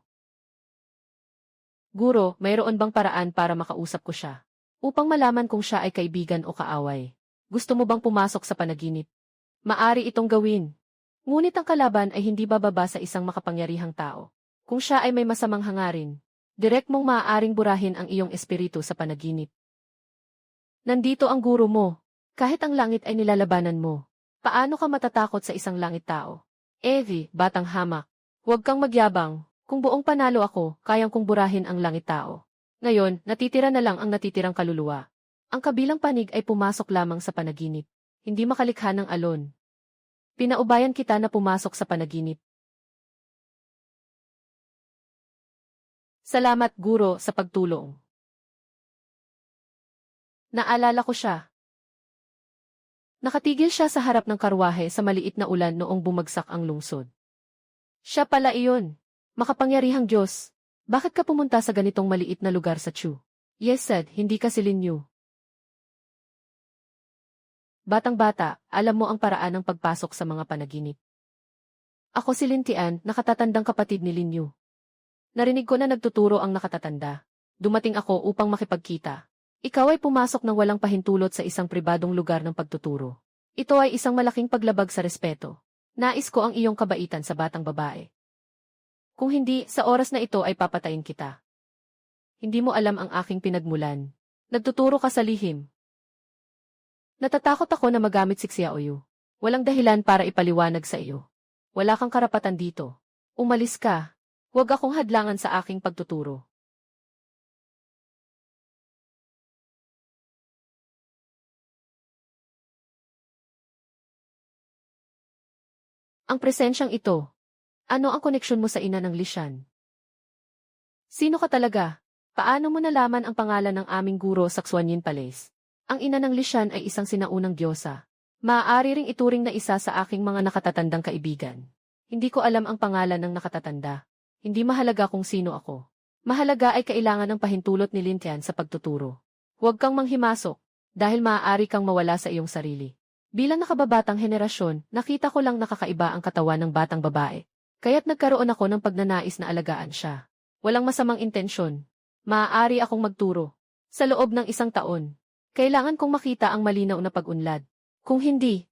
Speaker 1: Guro, mayroon bang paraan para makausap ko siya? Upang malaman kung siya ay kaibigan o kaaway. Gusto mo bang pumasok sa panaginip? Maari itong gawin. Ngunit ang kalaban ay hindi bababa sa isang makapangyarihang tao. Kung siya ay may masamang hangarin, direct mong maaaring burahin ang iyong espiritu sa panaginip. Nandito ang guro mo. Kahit ang langit ay nilalabanan mo. Paano ka matatakot sa isang langit tao? Evi, batang hamak. Huwag kang magyabang. Kung buong panalo ako, kayang kong burahin ang langit tao. Ngayon, natitira na lang ang natitirang kaluluwa. Ang kabilang panig ay pumasok lamang sa panaginip. Hindi makalikha ng alon. Pinaubayan kita na pumasok sa panaginip. Salamat, guro, sa pagtulong. Naalala ko siya. Nakatigil siya sa harap ng karwahe sa maliit na ulan noong bumagsak ang lungsod. Siya pala iyon. Makapangyarihang Diyos. Bakit ka pumunta sa ganitong maliit na lugar sa Chu? Yes, said, hindi ka si Lin Yu. Batang-bata, alam mo ang paraan ng pagpasok sa mga panaginip. Ako si Lin Tian, nakatatandang kapatid ni Lin Yu. Narinig ko na nagtuturo ang nakatatanda. Dumating ako upang makipagkita. Ikaw ay pumasok ng walang pahintulot sa isang pribadong lugar ng pagtuturo. Ito ay isang malaking paglabag sa respeto. Nais ko ang iyong kabaitan sa batang babae. Kung hindi, sa oras na ito ay papatayin kita. Hindi mo alam ang aking pinagmulan. Nagtuturo ka sa lihim. Natatakot ako na magamit si Xiaoyu. Walang dahilan para ipaliwanag sa iyo. Wala kang karapatan dito. Umalis ka. Huwag akong hadlangan sa aking pagtuturo. Ang presensyang ito. Ano ang koneksyon mo sa ina ng Lishan? Sino ka talaga? Paano mo nalaman ang pangalan ng aming guro sa Xuanyin Palace? Ang ina ng Lishan ay isang sinaunang diyosa. Maaari ring ituring na isa sa aking mga nakatatandang kaibigan. Hindi ko alam ang pangalan ng nakatatanda. Hindi mahalaga kung sino ako. Mahalaga ay kailangan ng pahintulot ni Lin Tian sa pagtuturo. Huwag kang manghimasok, dahil maaari kang mawala sa iyong sarili. Bilang nakababatang henerasyon, nakita ko lang nakakaiba ang katawan ng batang babae. Kaya't nagkaroon ako ng pagnanais na alagaan siya. Walang masamang intensyon. Maaari akong magturo. Sa loob ng 1 taon. Kailangan kong makita ang malinaw na pag-unlad. Kung hindi,